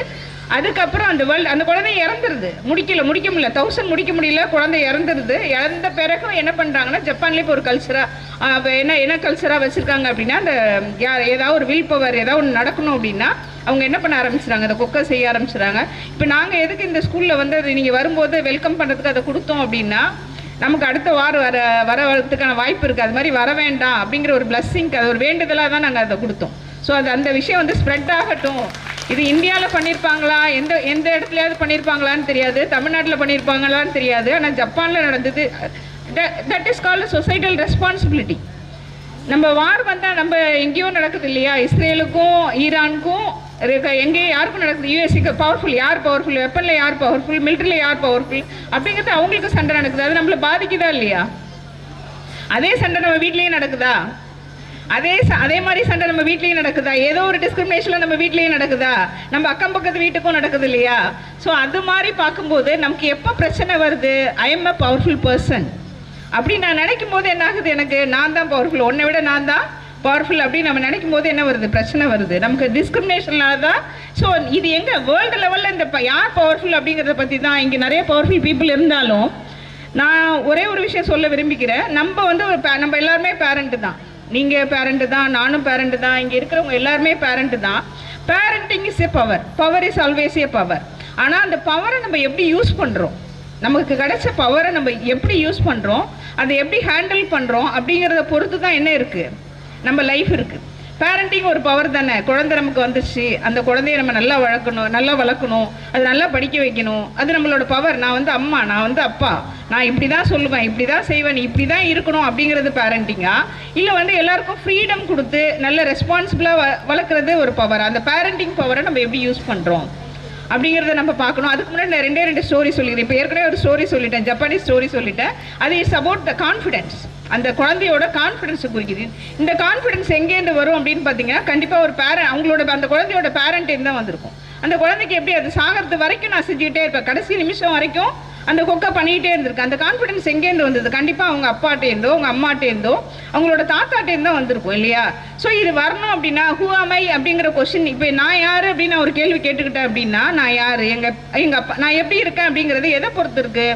அதுக்கப்புறம் அந்த குழந்தை இறந்துருது. முடிக்க முடியல, 1000 முடிக்க முடியல, குழந்தை இறந்துருது. இறந்த பிறகு என்ன பண்ணுறாங்கன்னா ஜப்பான்லேயே இப்போ ஒரு கல்ச்சராக என்ன கல்ச்சராக வச்சுருக்காங்க அப்படின்னா அந்த ஏதாவது ஒரு வில் பவர் ஏதாவது ஒன்று நடக்கணும் அப்படின்னா அவங்க என்ன பண்ண ஆரம்பிச்சுறாங்க, அந்த கொக்கை செய்ய ஆரம்பிச்சுறாங்க. இப்போ நாங்கள் எதுக்கு இந்த ஸ்கூலில் வந்து அது நீங்கள் வரும்போது வெல்கம் பண்ணுறதுக்கு அதை கொடுத்தோம் அப்படின்னா நமக்கு அடுத்த வாரம் வரதுக்கான வாய்ப்பு இருக்குது. அது மாதிரி வர வேண்டாம் அப்படிங்கிற ஒரு பிளஸ்ஸிங்க்கு, அது ஒரு வேண்டுதலாக தான் நாங்கள் அதை கொடுத்தோம். ஸோ அந்த விஷயம் வந்து ஸ்ப்ரெட் ஆகட்டும். இது இந்தியாவில் பண்ணியிருப்பாங்களா, எந்த இடத்துலையாவது பண்ணியிருப்பாங்களான்னு தெரியாது, தமிழ்நாட்டில் பண்ணியிருப்பாங்களான்னு தெரியாது, ஆனால் ஜப்பானில் நடந்தது. That is called societal responsibility. நம்ம வார் வந்தால் நம்ம எங்கேயோ நடக்குது இல்லையா, இஸ்ரேலுக்கும் ஈரானுக்கும் எங்கேயும் யாருக்கும் நடக்குது. யூஎஸ்ஏக்கு பவர்ஃபுல், யார் பவர்ஃபுல், வெப்பனில் யார் பவர்ஃபுல், மிலிட்டரியில் யார் பவர்ஃபுல் அப்படிங்கிறது அவங்களுக்கு சண்டை நடக்குது. அது நம்மளை பாதிக்குதா இல்லையா? அதே சண்டை நம்ம வீட்லேயே நடக்குதா? அதே மாதிரி சண்டை நம்ம வீட்லேயே நடக்குதா? ஏதோ ஒரு டிஸ்கிரிமினேஷனில் நம்ம வீட்லேயே நடக்குதா? நம்ம அக்கம் பக்கத்து வீட்டுக்கும் நடக்குது இல்லையா? ஸோ அது மாதிரி பார்க்கும்போது நமக்கு எப்போ பிரச்சனை வருது, I am a powerful person அப்படி நான் நினைக்கும் போது என்ன ஆகுது, எனக்கு நான் தான் பவர்ஃபுல், உன்னை விட நான் தான் பவர்ஃபுல் அப்படின்னு நம்ம நினைக்கும் போது என்ன வருது, பிரச்சனை வருது. நமக்கு டிஸ்கிரிமினேஷனால தான். ஸோ இது எங்கே வேர்ல்டு லெவலில் இந்த யார் பவர்ஃபுல் அப்படிங்கிறத பற்றி தான். இங்கே நிறைய பவர்ஃபுல் பீப்புள் இருந்தாலும் நான் ஒரே ஒரு விஷயம் சொல்ல விரும்பிக்கிறேன். நம்ம வந்து நம்ம எல்லாருமே பேரண்ட்டு தான். நீங்கள் பேரண்ட்டு தான், நானும் பேரண்ட்டு தான், இங்கே இருக்கிறவங்க எல்லாருமே பேரண்ட்டு தான். Parenting is a power is always a power. ஆனால் அந்த பவரை நம்ம எப்படி யூஸ் பண்ணுறோம், நமக்கு கிடைச்ச பவரை நம்ம எப்படி யூஸ் பண்ணுறோம், அதை எப்படி ஹேண்டில் பண்ணுறோம் அப்படிங்கிறத பொறுத்து தான் என்ன இருக்குது, நம்ம லைஃப் இருக்குது. பேரண்டிங் ஒரு பவர் தானே. குழந்தை நமக்கு வந்துச்சு, அந்த குழந்தைய நம்ம நல்லா வளர்க்கணும், அது நல்லா படிக்க வைக்கணும், அது நம்மளோட பவர். நான் வந்து அம்மா, நான் வந்து அப்பா, நான் இப்படி தான் சொல்லுவேன், இப்படி தான் செய்வேன், நீ இப்படி தான் இருக்கணும் அப்படிங்கிறது பேரண்டிங்கா, இல்லை வந்து எல்லாருக்கும் ஃப்ரீடம் கொடுத்து நல்ல ரெஸ்பான்சிபிளாக வளர்க்குறது ஒரு பவர். அந்த பேரண்டிங் பவரை நம்ம எப்படி யூஸ் பண்ணுறோம் அப்படிங்கிறத நம்ம பார்க்கணும். அதுக்கு முன்னாடி நான் ரெண்டு ஸ்டோரி சொல்லிக்கிறேன். இப்போ ஏற்கனவே ஒரு ஸ்டோரி சொல்லிட்டேன், ஜப்பானீஸ் ஸ்டோரி சொல்லிட்டேன். அது இஸ் அபவுட் த கான்ஃபிடென்ஸ். அந்த குழந்தையோட கான்ஃபிடென்ஸை குறிக்குது. இந்த கான்ஃபிடென்ஸ் எங்கேருந்து வரும் அப்படின்னு பார்த்தீங்கன்னா, கண்டிப்பாக ஒரு அவங்களோட அந்த குழந்தையோட பேரண்ட்டேருந்து தான் வந்திருக்கும். அந்த குழந்தைக்கு எப்படி அது சாகிறது வரைக்கும் நான் செஞ்சுக்கிட்டே இருப்பேன், கடைசி நிமிஷம் வரைக்கும் அந்த கொக்கை பண்ணிக்கிட்டே இருந்திருக்கு. அந்த கான்ஃபிடென்ஸ் எங்கேருந்து வந்தது? கண்டிப்பாக அவங்க அப்பாட்டேருந்தோ, அவங்க அம்மாட்டேருந்தோ, அவங்களோட தாத்தாட்டேருந்து தான் வந்திருக்கும் இல்லையா? ஸோ இது வரணும் அப்படின்னா ஹூ ஆம் ஐ அப்படிங்கிற கொஸ்டின். இப்போ நான் யார் அப்படின்னு ஒரு கேள்வி கேட்டுக்கிட்டேன் அப்படின்னா, நான் யார், எங்கள் அப்பா, நான் எப்படி இருக்கேன் அப்படிங்கிறது எதை பொறுத்து இருக்கு?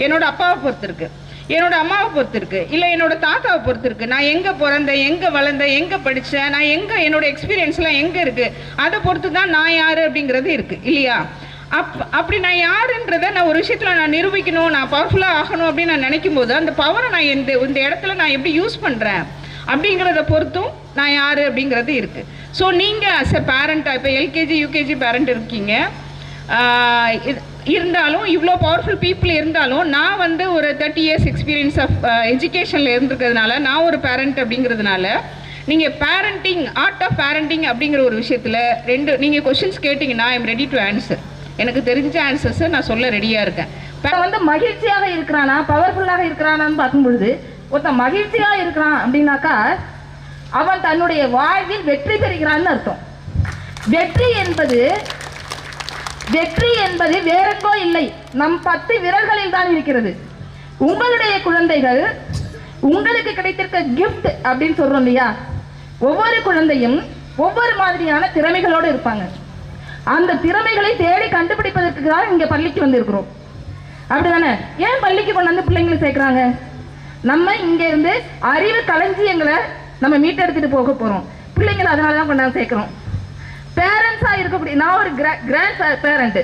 என்னோட அப்பாவை பொறுத்து இருக்கு, என்னோட அம்மாவை பொறுத்து இருக்கு, இல்லை என்னோட தாத்தாவை பொறுத்து இருக்கு. நான் எங்கே பிறந்தேன், எங்கே வளர்ந்தேன், எங்கே படித்தேன், நான் என்னோட எக்ஸ்பீரியன்ஸ்லாம் எங்கே இருக்குது, அதை பொறுத்து தான் நான் யார் அப்படிங்கிறது இருக்குது இல்லையா? அப்படி நான் யாருன்றதை நான் ஒரு விஷயத்தில் நான் நிரூபிக்கணும், நான் பவர்ஃபுல்லாக ஆகணும் அப்படின்னு நான் நினைக்கும் போது அந்த பவரை நான் இந்த இடத்துல நான் எப்படி யூஸ் பண்ணுறேன் அப்படிங்கிறத பொறுத்தும் நான் யார் அப்படிங்கிறது இருக்குது. ஸோ நீங்கள் அஸ் எ பேரண்ட்டாக இப்போ எல்கேஜி யூகேஜி பேரண்ட் இருக்கீங்க, இருந்தாலும் இவ்வளோ பவர்ஃபுல் பீப்புள் இருந்தாலும் நான் வந்து ஒரு 30 years எக்ஸ்பீரியன்ஸ் ஆஃப் எஜுகேஷனில் இருந்திருக்கிறதுனால நான் ஒரு பேரண்ட் அப்படிங்கிறதுனால நீங்கள் பேரண்டிங், ஆர்ட் ஆஃப் பேரண்டிங் அப்படிங்கிற ஒரு விஷயத்தில் நீங்கள் கொஷின்ஸ் கேட்டிங்கன்னா I am ready to answer. எனக்கு தெரிஞ்ச ஆன்சர்ஸை நான் சொல்ல ரெடியாக இருக்கேன். இப்போ வந்து மகிழ்ச்சியாக இருக்கிறானா பவர்ஃபுல்லாக இருக்கிறானான்னு பார்க்கும்பொழுது, ஒருத்தன் மகிழ்ச்சியாக இருக்கிறான் அப்படின்னாக்கா அவன் தன்னுடைய வாழ்வில் வெற்றி பெறுகிறான்னு அர்த்தம். வெற்றி என்பது வேறெங்கோ இல்லை, நம் 10 விரல்களில் தான் இருக்கிறது. உங்களுடைய குழந்தைகள் உங்களுக்கு கிடைத்திருக்க கிஃப்ட் அப்படின்னு சொல்றோம் இல்லையா? ஒவ்வொரு குழந்தையும் ஒவ்வொரு மாதிரியான திறமைகளோடு இருப்பாங்க. அந்த திறமைகளை தேடி கண்டுபிடிப்பதற்கு தான் இங்கே பள்ளிக்கு வந்திருக்கிறோம், அப்படிதானே? ஏன் பள்ளிக்கு கொண்டு வந்து பிள்ளைங்களை சேர்க்குறாங்க? நம்ம இங்கேருந்து அறிவு களஞ்சியங்களை நம்ம மீட்டெடுத்துட்டு போக போகிறோம். பிள்ளைங்களை அதனால தான் கொண்டாந்து சேர்க்குறோம். பேரண்ட்ஸாக இருக்கக்கூடிய நான் ஒரு கிராண்ட் பேரண்ட்டு.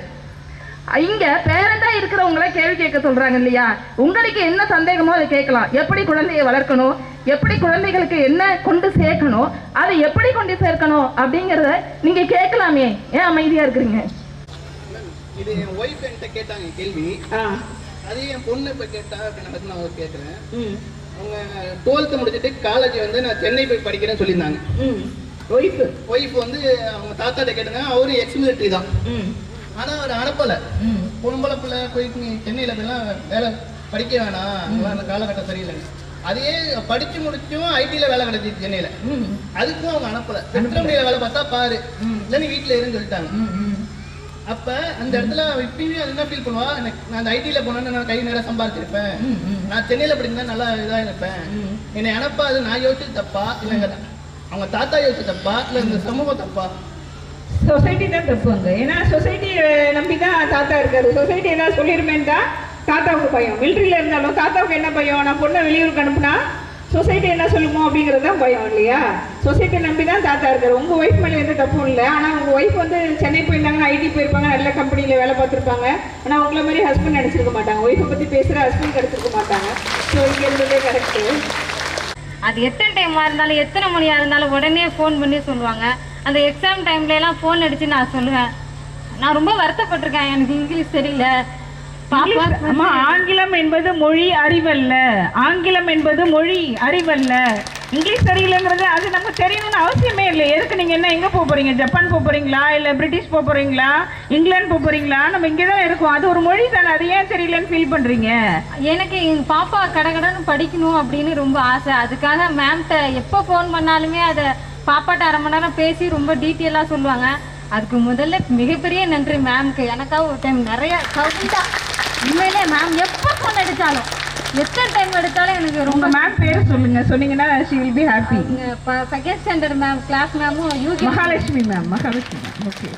இங்கே பேரண்டாக இருக்கிறவங்கள கேள்வி கேட்க சொல்கிறாங்க இல்லையா? உங்களுக்கு என்ன சந்தேகமோ அதை கேட்கலாம். எப்படி குழந்தையை வளர்க்கணும், எப்படி குழந்தைகளுக்கு என்ன கொண்டு சேர்க்கணும், அதை எப்படி கொண்டு சேர்க்கணும் அப்படிங்கிறத நீங்கள் கேட்கலாமே. ஏன் அமைதியாக இருக்கிறீங்க? இது என் ஒய்ஃப் என்கிட்ட கேட்டாங்க கேள்வி, அது என் பொண்ணு இப்போ கேட்டா அப்படின்னு நான் கேட்குறேன். அவங்க 12th முடிச்சுட்டு காலேஜ் வந்து நான் சென்னை போய் படிக்கிறேன்னு சொல்லியிருந்தாங்க. ஒய்ஃப் வந்து அவங்க தாத்தாட்ட கேட்டுங்க, அவரு எக்ஸ்-மிலிட்டரி தான், ஆனால் அவர் அனுப்பலை. பொம்பளை பிள்ளை போய் சென்னையில் போய்லாம் வேலை படிக்க வேணாம், அந்த காலகட்டம் சரியில்லை. அதே படித்து முடிச்சும் ஐடியில் வேலை கிடைச்சிச்சு சென்னையில், அதுக்கும் அவங்க அனுப்பலை. பெட்ரோலியில் வேலை பார்த்தா பாரு, இல்லை நீ வீட்டில் இருன்னு சொல்லிட்டாங்க. அப்போ அந்த இடத்துல இப்பயுமே அது என்ன ஃபீல் பண்ணுவா, நான் அந்த ஐடியில் போனேன்னு நான் கை நேரம் சம்பாதிச்சிருப்பேன், நான் சென்னையில் படிக்கிறேன் நல்லா இதாக இருப்பேன், என்னை அனுப்பாது நான் யோசிச்சு தப்பா இல்லைங்க அவங்க தாத்தா யோசிச்சு தப்பா இல்லை இந்த சமூகம் தப்பா? சொசைட்டி தான் தப்புங்க. ஏன்னா சொசைட்டியை நம்பி தான் தாத்தா இருக்காரு. சொசைட்டி ஏதாவது சொல்லிருமேன்ட்டா தாத்தாவுக்கு பயம். மிலிட்ரியில் இருந்தாலும் தாத்தாவுக்கு என்ன பயம், நான் பொண்ணை வெளியூருக்கு அனுப்புனா சொசைட்டி என்ன சொல்லுமோ அப்படிங்கிறது தான் பயம் இல்லையா? சொசைட்டியை நம்பி தான் தாத்தா இருக்காரு. உங்கள் ஒய்ஃப் மேலே எந்த தப்பும் இல்லை. ஆனால் உங்கள் ஒய்ஃப் வந்து சென்னை போயிருந்தாங்கன்னா ஐடி போயிருப்பாங்க, நல்ல கம்பெனியில் வேலை பார்த்துருப்பாங்க. ஆனால் உங்களை மாதிரி ஹஸ்பண்ட் நினச்சிருக்க மாட்டாங்க. ஒய்ஃபை பற்றி பேசுகிற ஹஸ்பண்ட் கிடச்சிருக்க மாட்டாங்க. ஸோ இங்கே இருந்ததே கரெக்டு. அது எத்தனை டைமாக இருந்தாலும் எத்தனை மணியாக இருந்தாலும் உடனே ஃபோன் பண்ணி சொல்லுவாங்க. அந்த எக்ஸாம் டைம்லலாம் ஃபோன் அடித்து நான் சொல்லுவேன், நான் ரொம்ப வருத்தப்பட்டிருக்கேன், எனக்கு இங்கிலீஷ் தெரியல. அம்மா, ஆங்கிலம் என்பது மொழி அறிவல்ல, ஆங்கிலம் என்பது மொழி அறிவல்ல. இங்கிலீஷ் தெரியலங்கிறது அது நம்ம தெரியணும்னு அவசியமே இல்லை. எதுக்கு நீங்கள் என்ன எங்கே போக போகிறீங்க? ஜப்பான் போக போகிறீங்களா, இல்லை பிரிட்டிஷ் போக போகிறீங்களா, இங்கிலாந்து போக போகிறீங்களா? நம்ம இங்கே தான் இருக்கோம். அது ஒரு மொழி தானே, அது ஏன் தெரியலன்னு ஃபீல் பண்ணுறீங்க? எனக்கு எங்கள் பாப்பா கடகடன்னு படிக்கணும் அப்படின்னு ரொம்ப ஆசை. அதுக்காக மேம்கிட்ட எப்போ ஃபோன் பண்ணாலுமே அதை பாப்பாட்ட அரை மணி நேரம் பேசி ரொம்ப டீட்டெயிலாக சொல்லுவாங்க. அதுக்கு முதல்ல மிகப்பெரிய நன்றி மேம்க்கு. எனக்காக ஒரு டைம் நிறைய உண்மையிலே மேம் எப்போ ஃபோன் அடித்தாலும் எத்தனை டைம் எடுத்தாலும் எனக்கு ரொம்ப. மேம் பேர் சொல்லுங்கள், சொன்னீங்கன்னா she will be happy. Second standard ma'am, class மேமும் UK Mahalakshmi ma'am. Mahalakshmi ma'am, okay.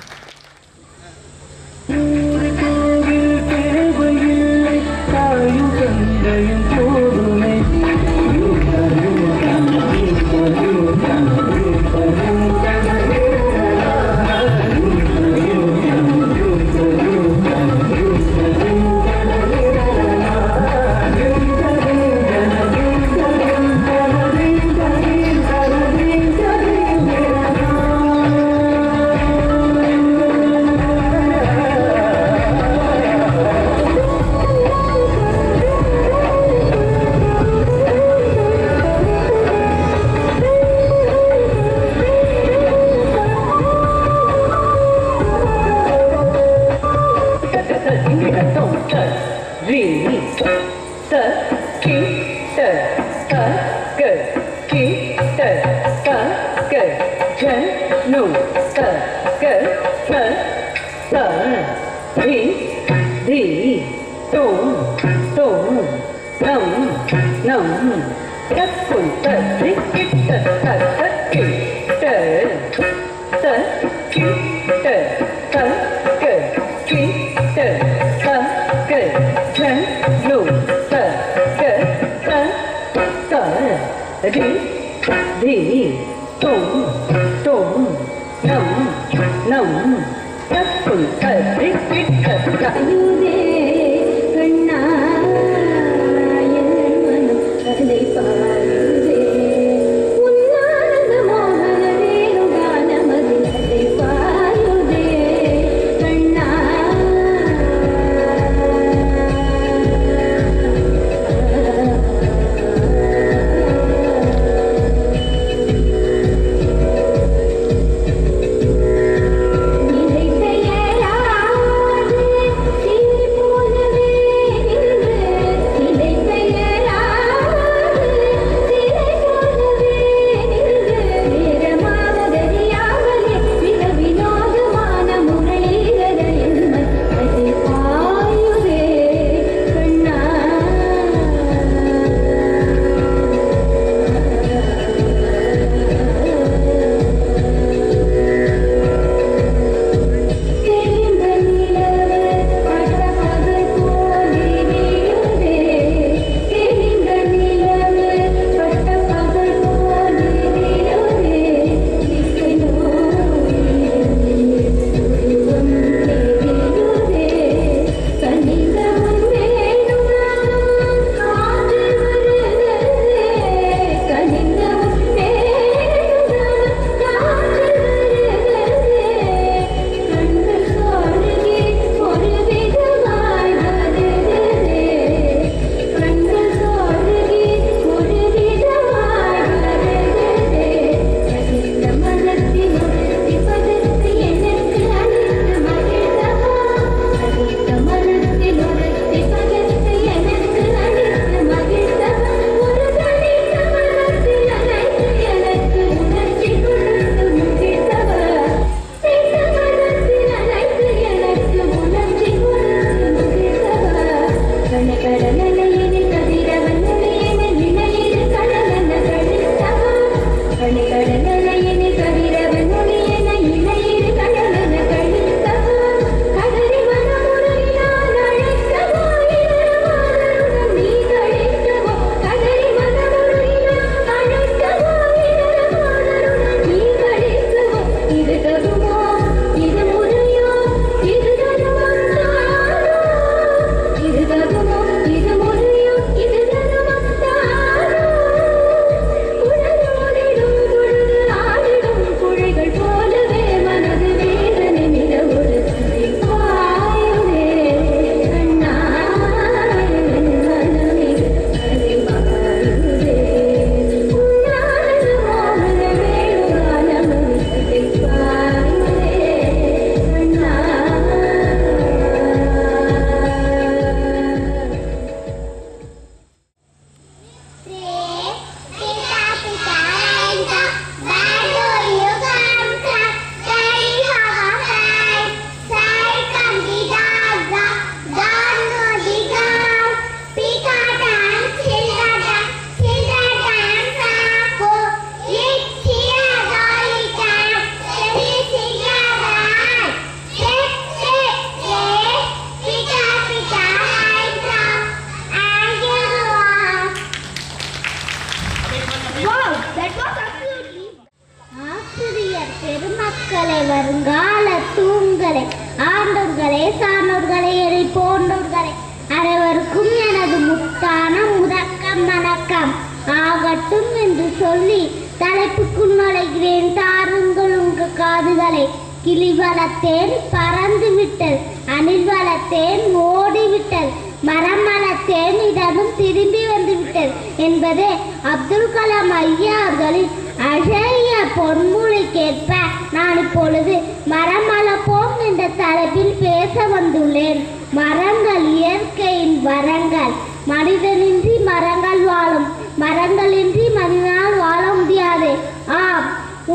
பெருமக்களே, வருங்கால தூண்களே, ஆண்டோர்களே, சான்றோர்களே, எதை போன்றோர்களே, அனைவருக்கும் எனது முத்தான முதக்கம் வணக்கம் ஆகட்டும் என்று சொல்லி தலைப்புக்குள் நுழைகிறேன். தாருங்கள் உங்கள் காதுகளை. கிளி வளத்தேன் பறந்து விட்டல், அணில் வளத்தேன் ஓடிவிட்டல், மரம் வளத்தேன் இதனும் திரும்பி வந்து விட்டல் என்பதே அப்துல் கலாம் ஐயா அவர்களின் அழகிய பொன்மொழிக்கேற்ப நான் இப்பொழுது மரம் வளர்ப்போம் என்ற தலைப்பில் பேச வந்துள்ளேன். மரங்கள் இயற்கையின் வரங்கள். மனிதனின்றி மரங்கள் வாழும், மரங்களின்றி மனிதனால் வாழ முடியாது. ஆம்,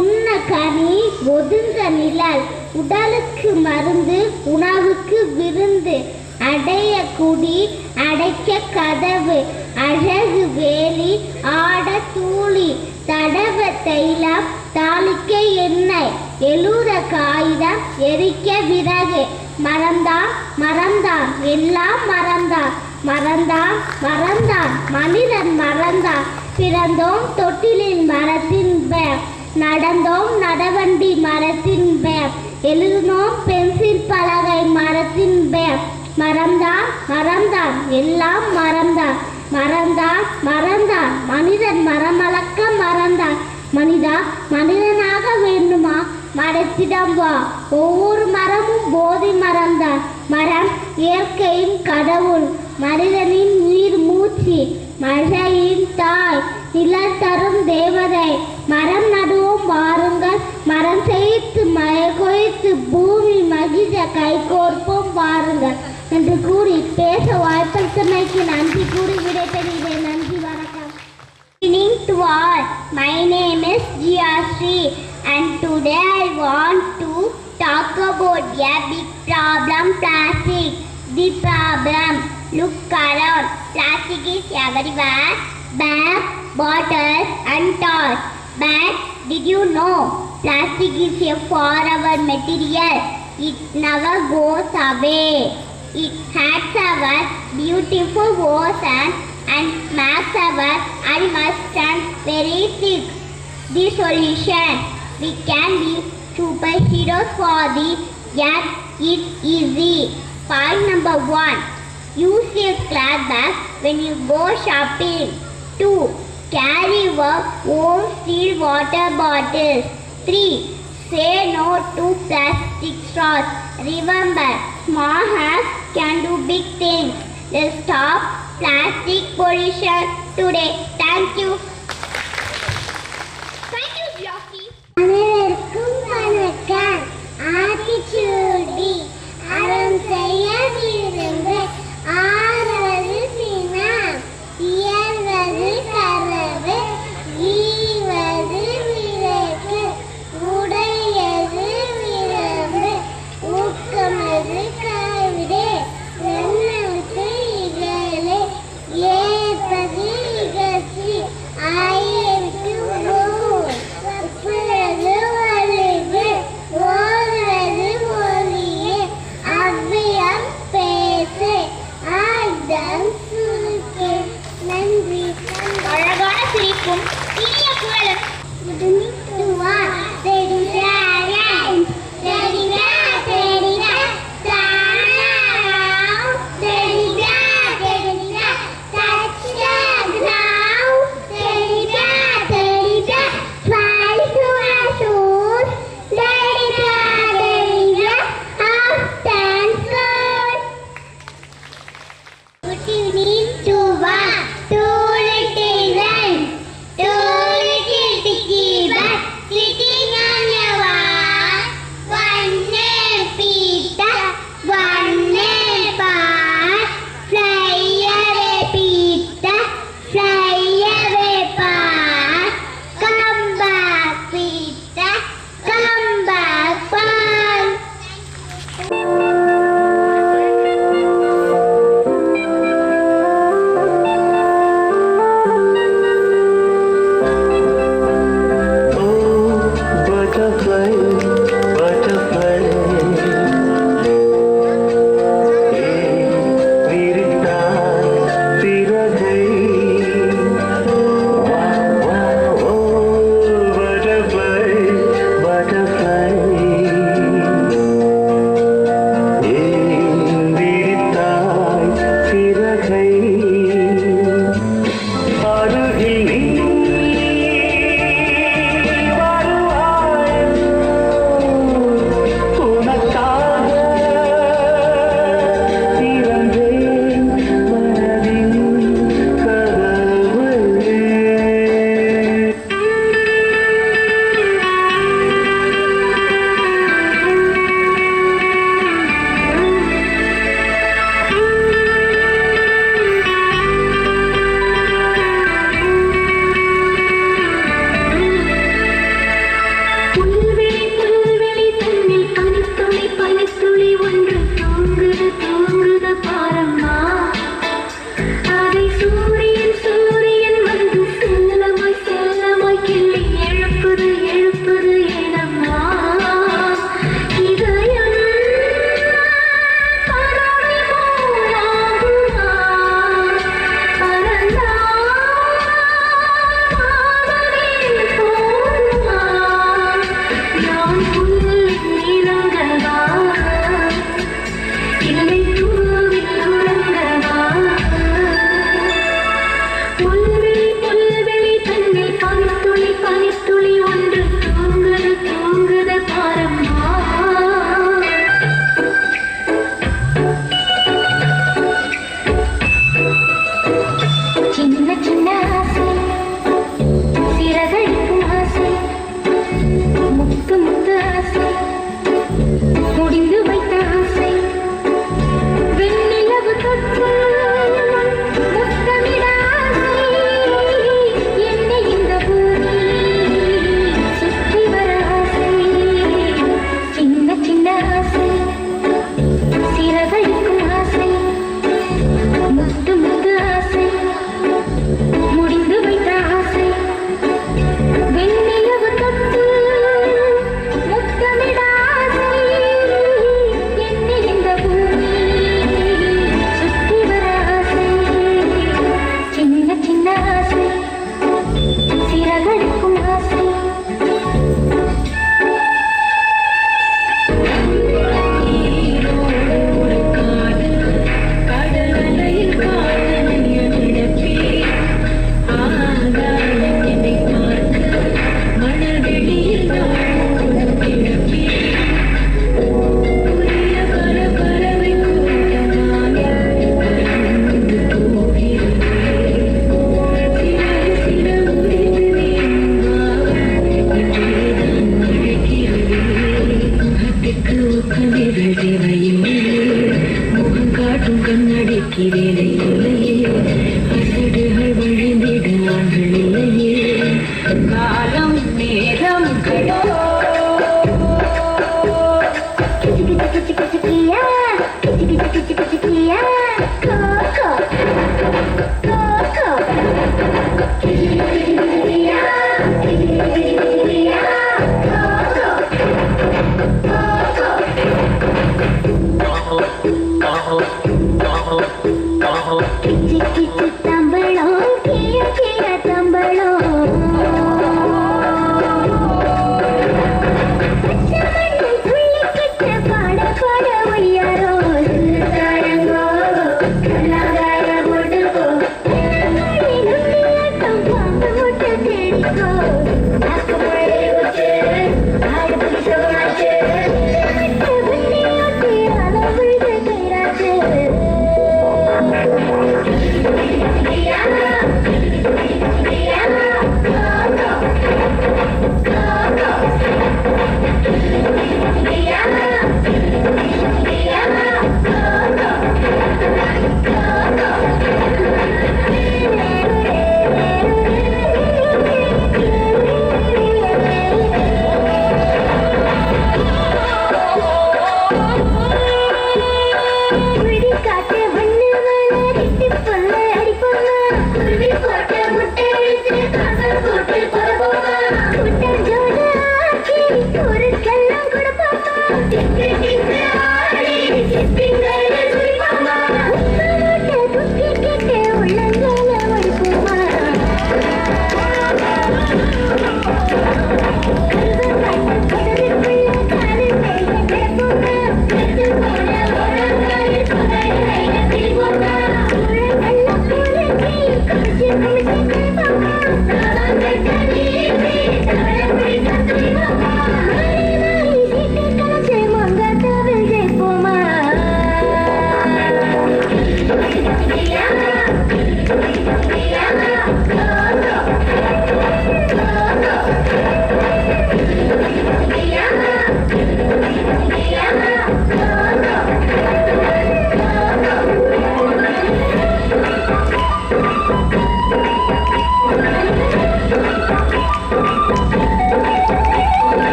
உண்ண கனி ஒதுங்க நிழல், உடலுக்கு மருந்து உணவுக்கு விருந்து, அடைய குடி அடைக்க கதவு, அழகு வேலி ஆட தூளி, தடவ தைலம் தாளிக்க எண்ணெய், எழுத காகிதம் எரிக்க விறகு, மறந்தான் மறந்தான் எல்லாம் மறந்தான், மறந்தான் மறந்தான் மனிதன் மறந்தான், பிறந்தோம் தொட்டிலில் மரத்தின் பேர், நடந்தோம் நடவண்டி மரத்தின் பேர், எழுதினோம் பென்சில் பலகை மரத்தின் பேர், மறந்தான் மறந்தான் எல்லாம் மறந்தான், மறந்தான் மறந்தான் மனிதன் மரமளக்க மறந்தான், மனிதா மனிதனாக வேண்டுமா மரத்திடம் வா, ஒவ்வொரு மரமும் போதி மரம்தான், மரம் இயற்கையின் கடவுள், மனிதனின் உயிர் மூச்சு, மழையின் தாய், நிழல் தரும் தேவதை, மரம் நடுவோம் வாருங்கள், மரம் செய்து மழை கொய்த்து பூமி மகிழ கைகோர்ப்போம் வாருங்கள் என்று கூறி பேச வாய்ப்பளித்தமைக்கு நன்றி கூறி விடைபெறுகிறேன். நன்றி, வணக்கம். Evening to all. My name is Jiyashree and today I want to talk about a big problem, plastic. The problem, look around. Plastic is everywhere. Bags, bottles and toys. But did you know plastic is a forever material? It never goes away. It has our beautiful ocean and makes our animals stand very sick. The solution, we can be superheroes for the earth. It's easy. Point number 1, use a cloth bag when you go shopping. 2, carry your own steel water bottles. 3, say no to plastic straws. Remember, small hands can do big things. Let's stop plastic pollution today. Thank you. Thank you, Jyoti. அனைவருக்கும் வணக்கம். ஆத்திச்சூடி அறம் செய்ய விரும்பு, ஆறுவது சினம், இயல்வது கரவு, ஈவது விளக்கு, உடையது விரம்பு, ஊக்கமது கவிதை, வெண்ணமுத்து இகழே, ஏற்பது இகழ்ச்சி, ஆயிரத்து ஒப்புவது ஒழுகு, ஓதுவது மொழியே, அவ்வியம் பேசு, ஆயுதம் சுருக்கே. நன்றி. அழகான சிரிப்பும் இனிய குரலும் sitting on your wall, one name Peter, one name Paul, fly away Peter, fly away Paul, come back Peter, come back Paul. Butterfly, butterfly, விரித்தாய் சிறகை, wow, oh, butterfly, butterfly, விரித்தாய் சிறகை, அருகில் நீ வருவாய்,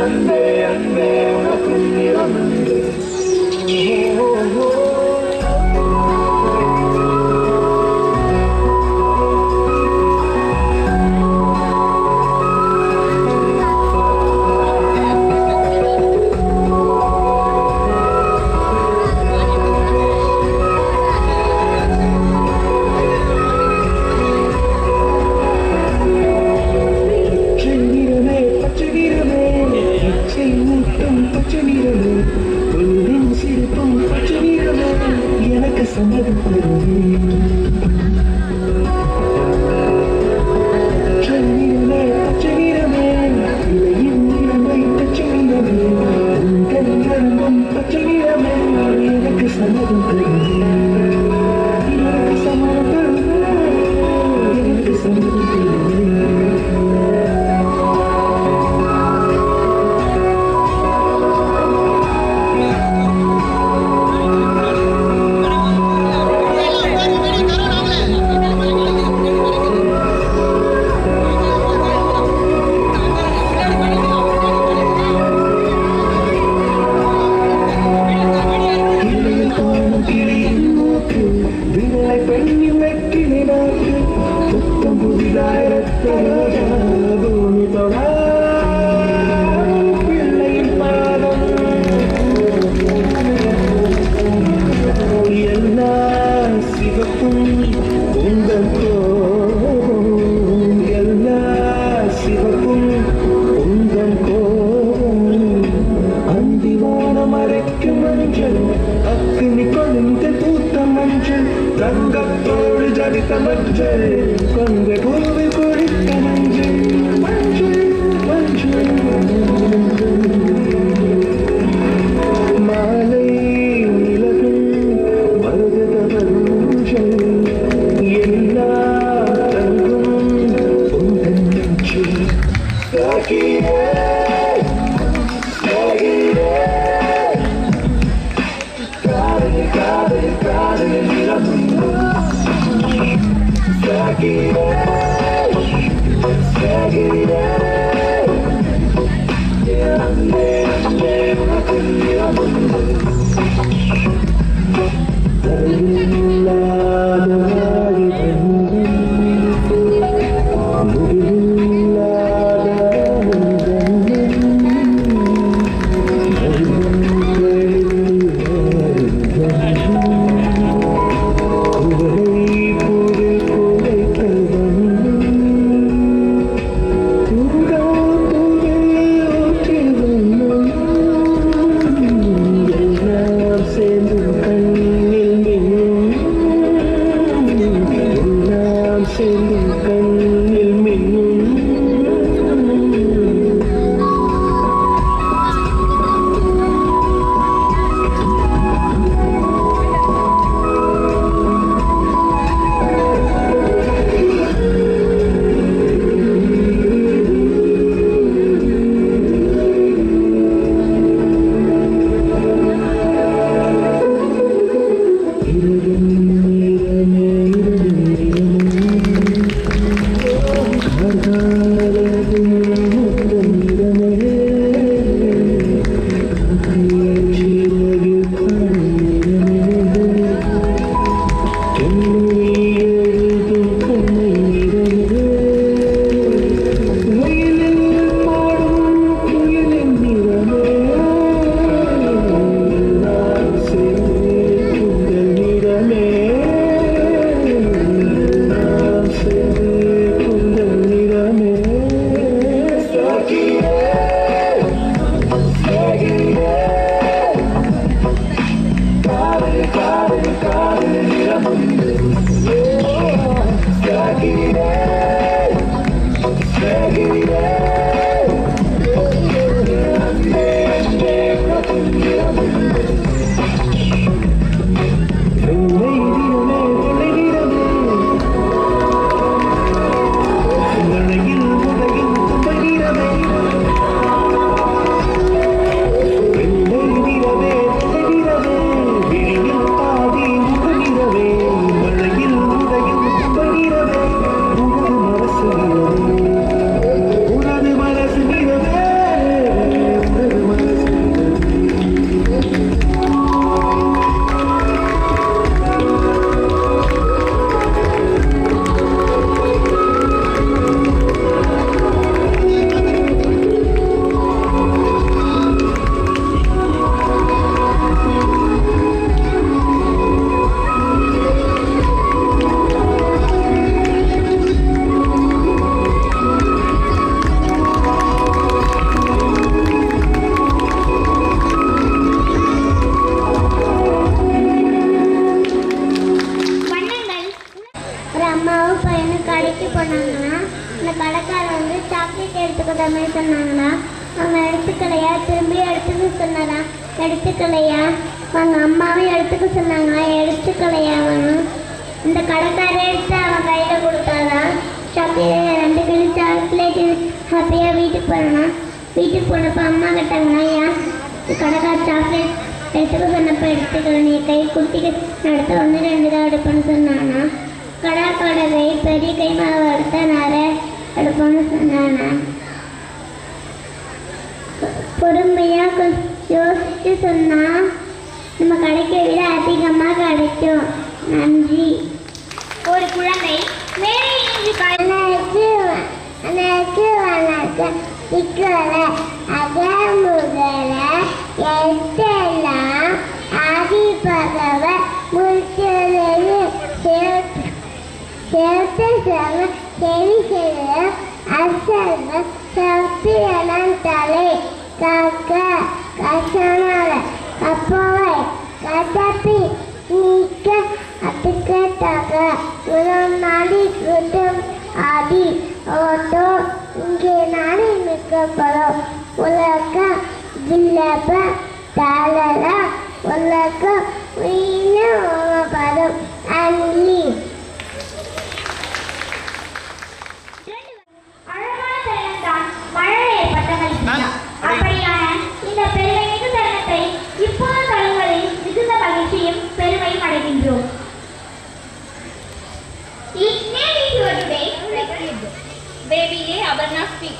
அன்பே அன்பே உனக்கும் நிறமுண்டு அக்னி கொழுந்து பூத்த மஞ்சள் தங்கத்தோடு ஜடித்த மஞ்சள் கொண்டு பூவி குடித்த மஞ்சள் மஞ்சள் மஞ்சள் மாலை நிலவில் மருகத மஞ்சள் எல்லா தங்கும் உந்தன் நெஞ்சில் சாகியே சாகியே காதல் காதல் காதல் நிலவும் சாகியே சாகியே அன்பே அன்பே உனக்கு நிலவும் தரையில்லாத வாடி முடிவில்லாத கண்ணில் மின்னும் எடுத்துக்கலையா அவங்க அம்மாவும் எடுத்துக்க சொன்னாங்க எடுத்துக்கலையா அவன் இந்த கடைக்காரர் எடுத்து அவன் கையில் கொடுத்தாதான் சாக்லேட் 2 கிலோ சாக்லேட்டு ஹாப்பியாக வீட்டுக்கு போனான். வீட்டுக்கு போனப்போ அம்மா கேட்டாங்கன்னா ஏன் கடைக்கார சாக்லேட் எடுத்துக்க சொன்னப்போ எடுத்துக்கல நீ கை குட்டிக்கு அடுத்த 1-2 தான் எடுப்பேன்னு சொன்னானா. கடைக்காரரை பெரிய கை மாவு எடுத்தா நிறைய எடுப்போன்னு சொன்னானா. பொறுமையாக யோசிச்சு சொன்னா நம்ம கிடைக்க விட அதிகமாக கிடைக்கும். நன்றி. ஒரு குழந்தை வேற எல்லாம் ஆதிபகவர் முடிச்சது சேர்த்து செவி செய்ய அசல்வ சப்பியலன் தலை காக்க கசனால அப்போவை tetapi nikah adikataga mengenali kudam adi atau mengenali nikah ulaka dilaba dalala ulaka wina padam anli. அழகான தருணம்தான் மழலை ஏற்பட்டவள் அப்படியான இந்த பெருமைமிகு தருணத்தை இப்போது தருவதில் மிகுந்த மகிழ்ச்சியும் பெருமையும் அடைகின்றோம். Each name is your today. Baby A. Abarna speak.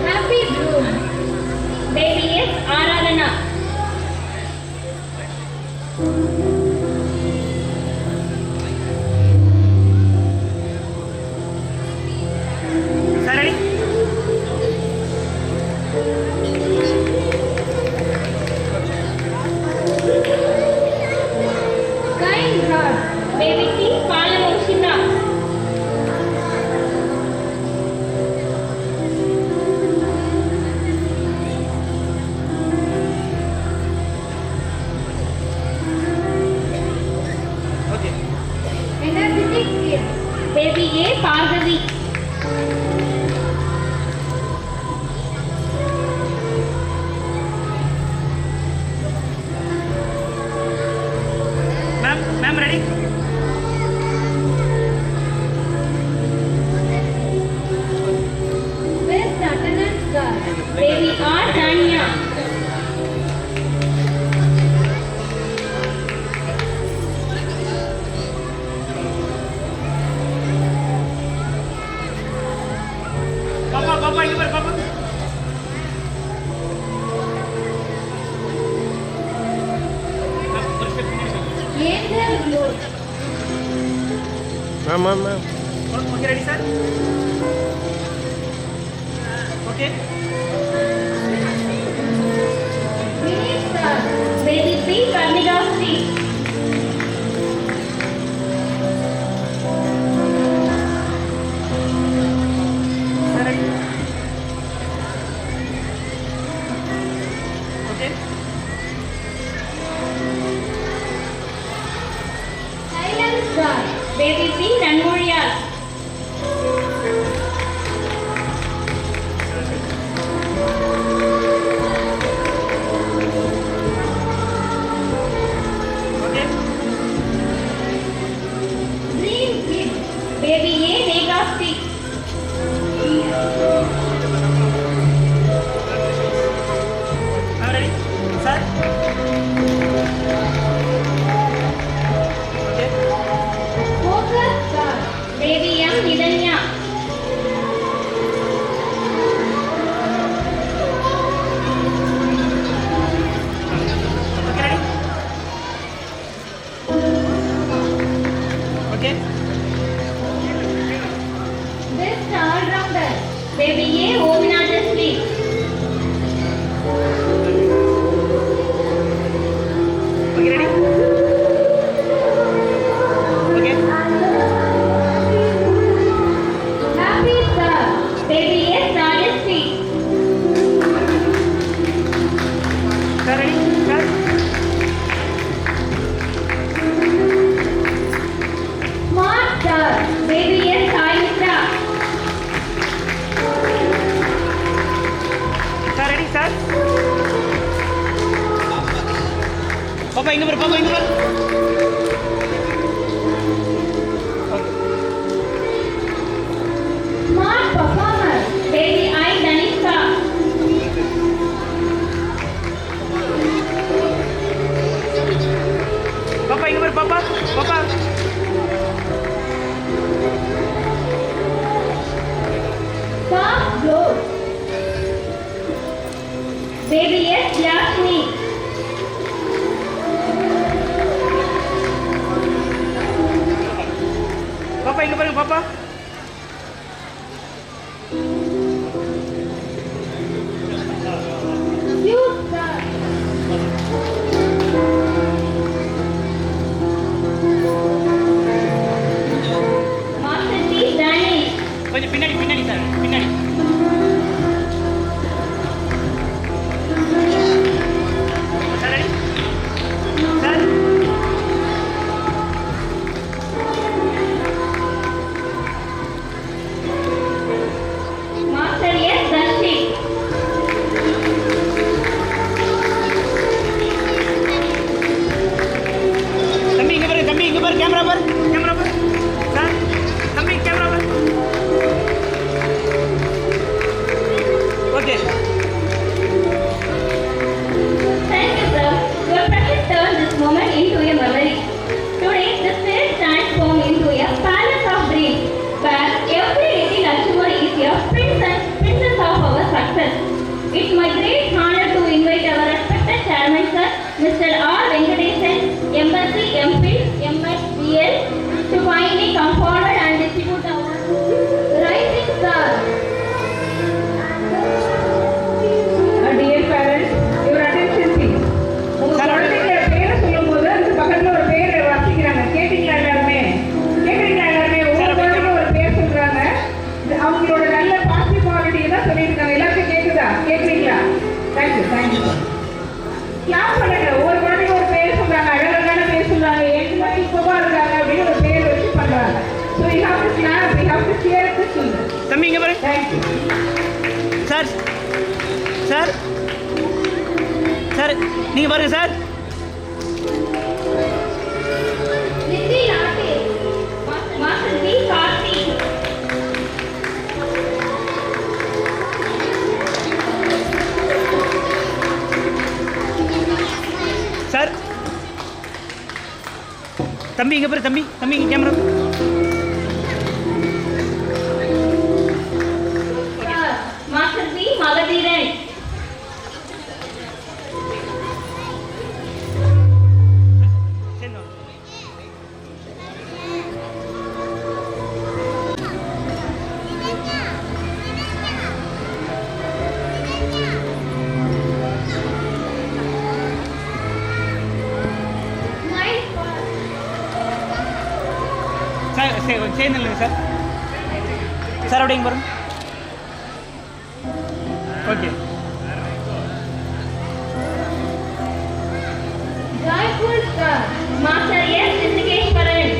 Happy Bloom. Baby is Aradhana. Ready? Kind heart. Baby C. Palamoshita. Energetic kid. Baby A. Parvazi. Ma'am, ready? Best attendance girl. Baby R. Tanya. Papa, இங்க பாரு பாப்பா. Angel Glow. Ma'am. Okay, ready, sir? Okay. Minister. Baby C. Karnika C. Sir, ready? Okay. Silence girl. Baby C. Ranmuriya. பாப்பா இங்க பாரு, பாப்பா இங்க பாரு. Smart performer, baby I Danika. பாப்பா இங்க பாரு, பாப்பா, பாப்பா. Soft glow. Baby yes, Yashmi. பாப்பா இங்க பாருங்க பாப்பா. Cute sir. Masterpiece Danny. கொஞ்சம் பின்னாடி பின்னாடி சார், பின்னாடி. Sir ready? Sir Master yes, Dashi. தம்பி இங்க பாரு, தம்பி இங்க பாரு, கேமரா பாரு, கேமரா பாரு. சார் தம்பி கேமரா பாரு. Okay. Thank you, sir. Your presence turned this moment into a memory. Today, the spirit transformed into a palace of dreams, where every little achievement is a princess of our success. It's my great honor to invite our respected chairman, sir, Mr. R. Venkatesan, MSc, MPhil, MS, BL, to kindly come forward and distribute the award to rising star. Dear parents, your attention please. உங்க குழந்தைங்க பேரை சொல்லும்போது அதுக்கு பக்கத்துல ஒரு பேர் வாசிக்கிறாங்க. கேட்டீங்களா எல்லாருமே? கேக்குறீங்களா எல்லாருமே? ஒவ்வொரு குழந்தைங்க ஒரு பேர் சொல்றாங்க. அவங்களோட நல்ல பாசிட்டிவ் குவாலிட்டி தான் சொல்லியிருக்காங்க. எல்லாருக்கும் கேக்குதா? கேக்குறீங்களா? Thank you thank you. கிளாஸ் பண்ணுங்க. ஒவ்வொரு குழந்தைங்க ஒரு பேர் சொல்றாங்க. அழகான பேர் சொல்றாங்க. எங்க மாதிரி இப்பவா இருக்காங்க அப்படின்னு ஒரு பேர் வச்சு பண்றாங்க. So you have to clap. We have to cheer the children. தம்பி இங்க பாரு. Thank you. Sir sir sir நீங்க பாருங்க sir. Nidhi Nate. Masterpiece Karthi. Sir தம்பி இங்க பாரு, தம்பி தம்பி இங்க camera. Sir, Masterpiece Magadhiran. Nice work. Sir சேர்ந்து இல்லைங்க சார். சார் அப்படிங்க பாருங்க. Okay. Joyful sir. Master yes, Ritikeshwaran.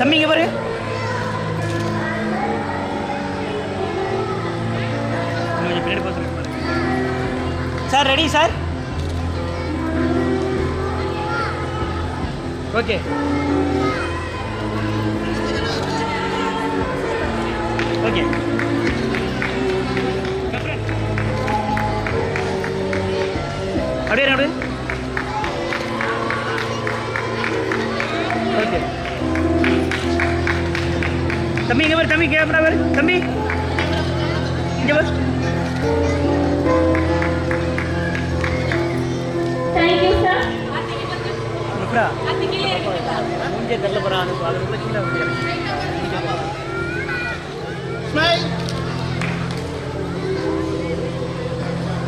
தம்பி இங்க பாரு. கொஞ்சம் பின்னாடி போக சொல்லுங்க. Sir ready sir. Okay. Okay. அப்படியே அப்படியே. ஓகே. தம்பி இங்க பாரு, தம்பி கேமரா பாரு, தம்பி இங்க பாரு. Thank you sir. எப்படா மூஞ்சே தெரியல போறா. அது ரொம்ப சின்ன ஸ்மைல்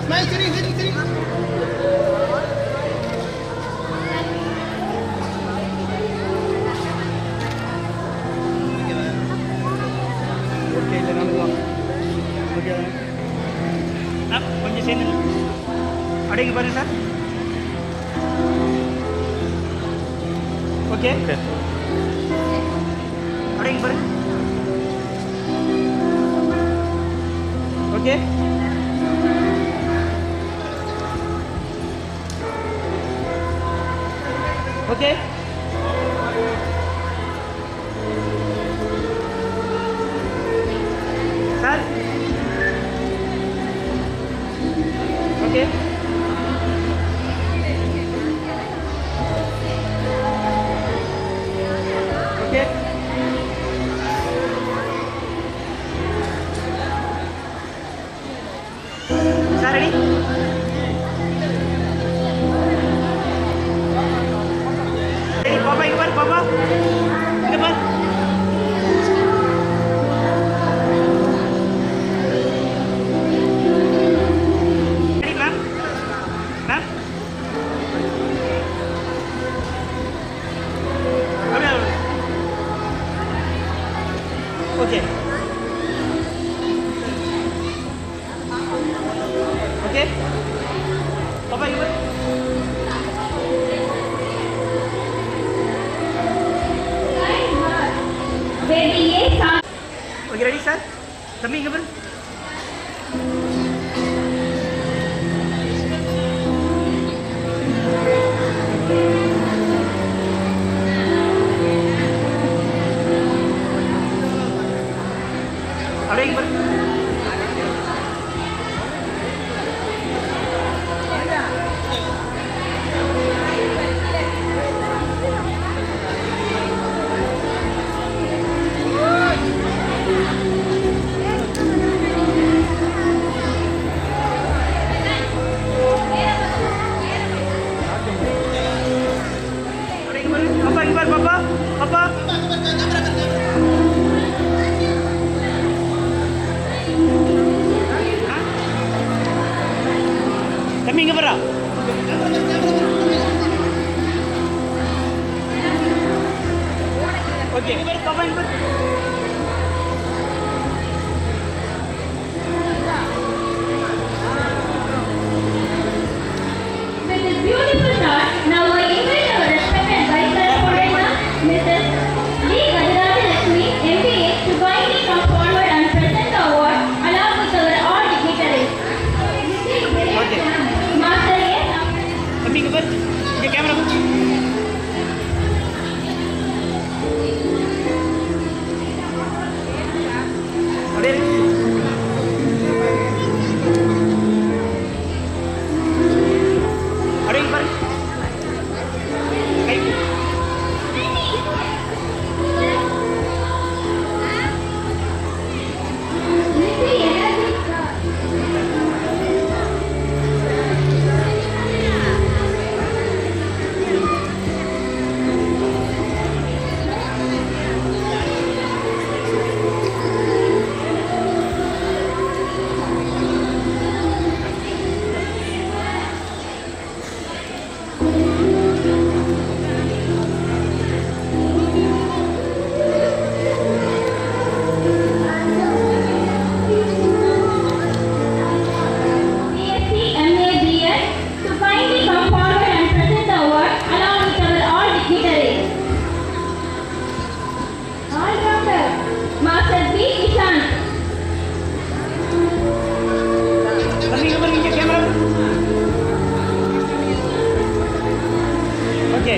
ஸ்மைல். சரி சரி சரி. ஓகே இல்லை நமக்கு ஓகே. கொஞ்சம் சேர்ந்து அப்படிங்க பாருங்க சார். ஓகே அப்படிங்க பாருங்க. Okay okay sir okay okay sir ready ready பாப்பா இங்க பாரு பாப்பா இங்க பாரு ரெடி மேம் மேம் அப்படியே ஓகே ஓகே பாப்பா இங்க பாரு ஓகே ரெடி சார் தம்பி இங்க பாரு அப்படியே இங்க பாரு பாப்பா இங்க பாரு பாப்பா பாப்பா தம்பி இங்க பாரு ஓகே இங்க பாரு பாப்பா இங்க பாரு With this beautiful thought, now I invite our respected Vice Chancellor, Mrs. Lee Gajarajalakshmi, MBA, to kindly come forward and present the award along with our all dignitaries. Okay. Master A. தம்பி இங்க பாரு இங்க camera பாரு அப்படியே இரு. அப்படியே இங்க பாரு கை BSc, MA, BS, to kindly come forward and present the award along with our all dignitaries. All-rounder, Master B. Ishan. தம்பி இங்க பாரு இங்க கேமரா பாரு ஓகே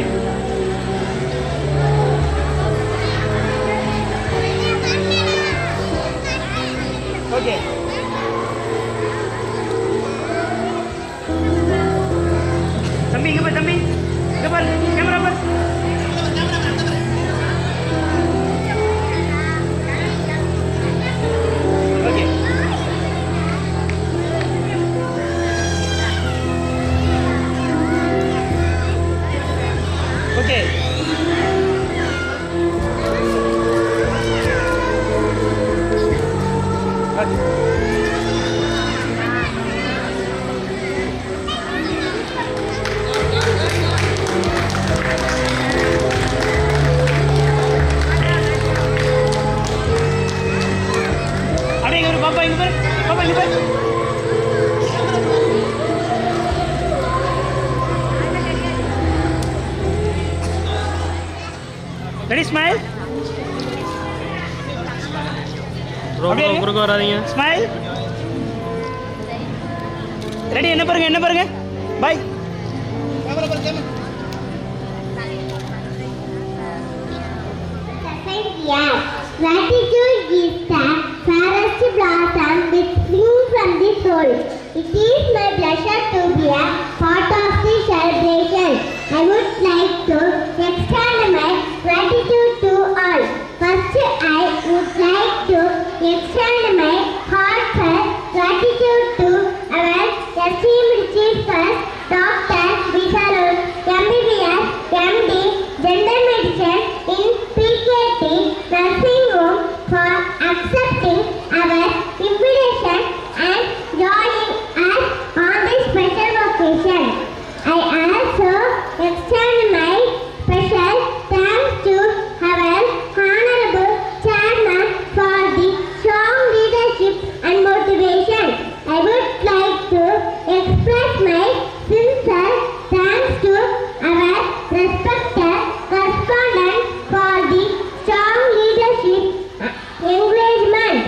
ஓகே தம்பி இங்க பாரு தம்பி இங்க பாரு கேமரா பாரு ஓகே ஓகே அப்படியே இங்க பாப்பா இங்க பாரு பாப்பா இங்க பாரு ரெடி ஸ்மைல் ரொம்ப குறுக்க வராதீங்க ஸ்மைல் ரெடி என்ன பாருங்க பை கேமரா பாரு camera Gratitude is the fairest blossom which blooms from the soul. It is my pleasure to be a part of the celebration. I would like to extend my gratitude to all. First, I would like to extend my heartfelt gratitude to our esteemed chief guest, Dr. Visarun, MBBS, MD, General Medicine in PKT Nursing Home for accepting our invitation and joining us on this special occasion. I also extend my special thanks to our Honorable Chairman for the strong leadership and motivation. I would like to express my sincere thanks to our respected correspondent for the strong leadership encouragement.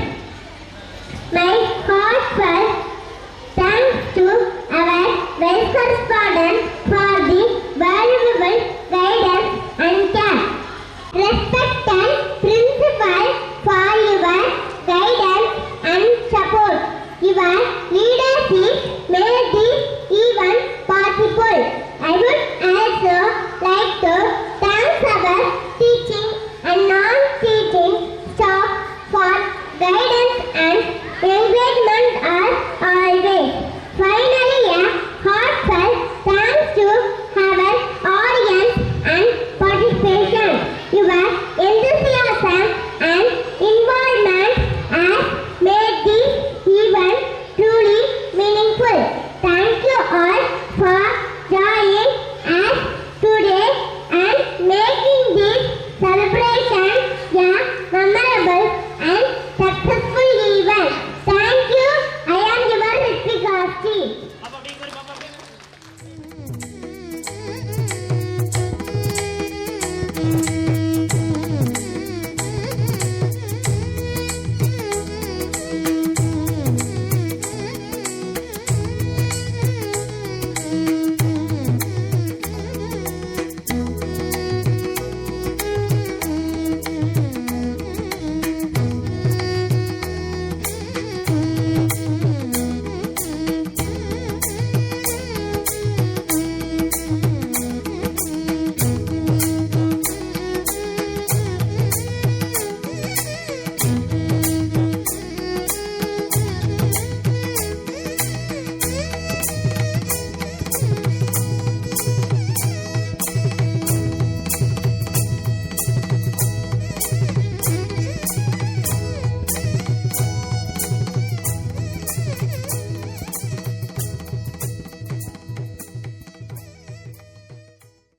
My heartfelt thanks to our vice correspondent for the valuable guidance and care. Respected principal for your guidance and support. Your leadership made the event possible. I would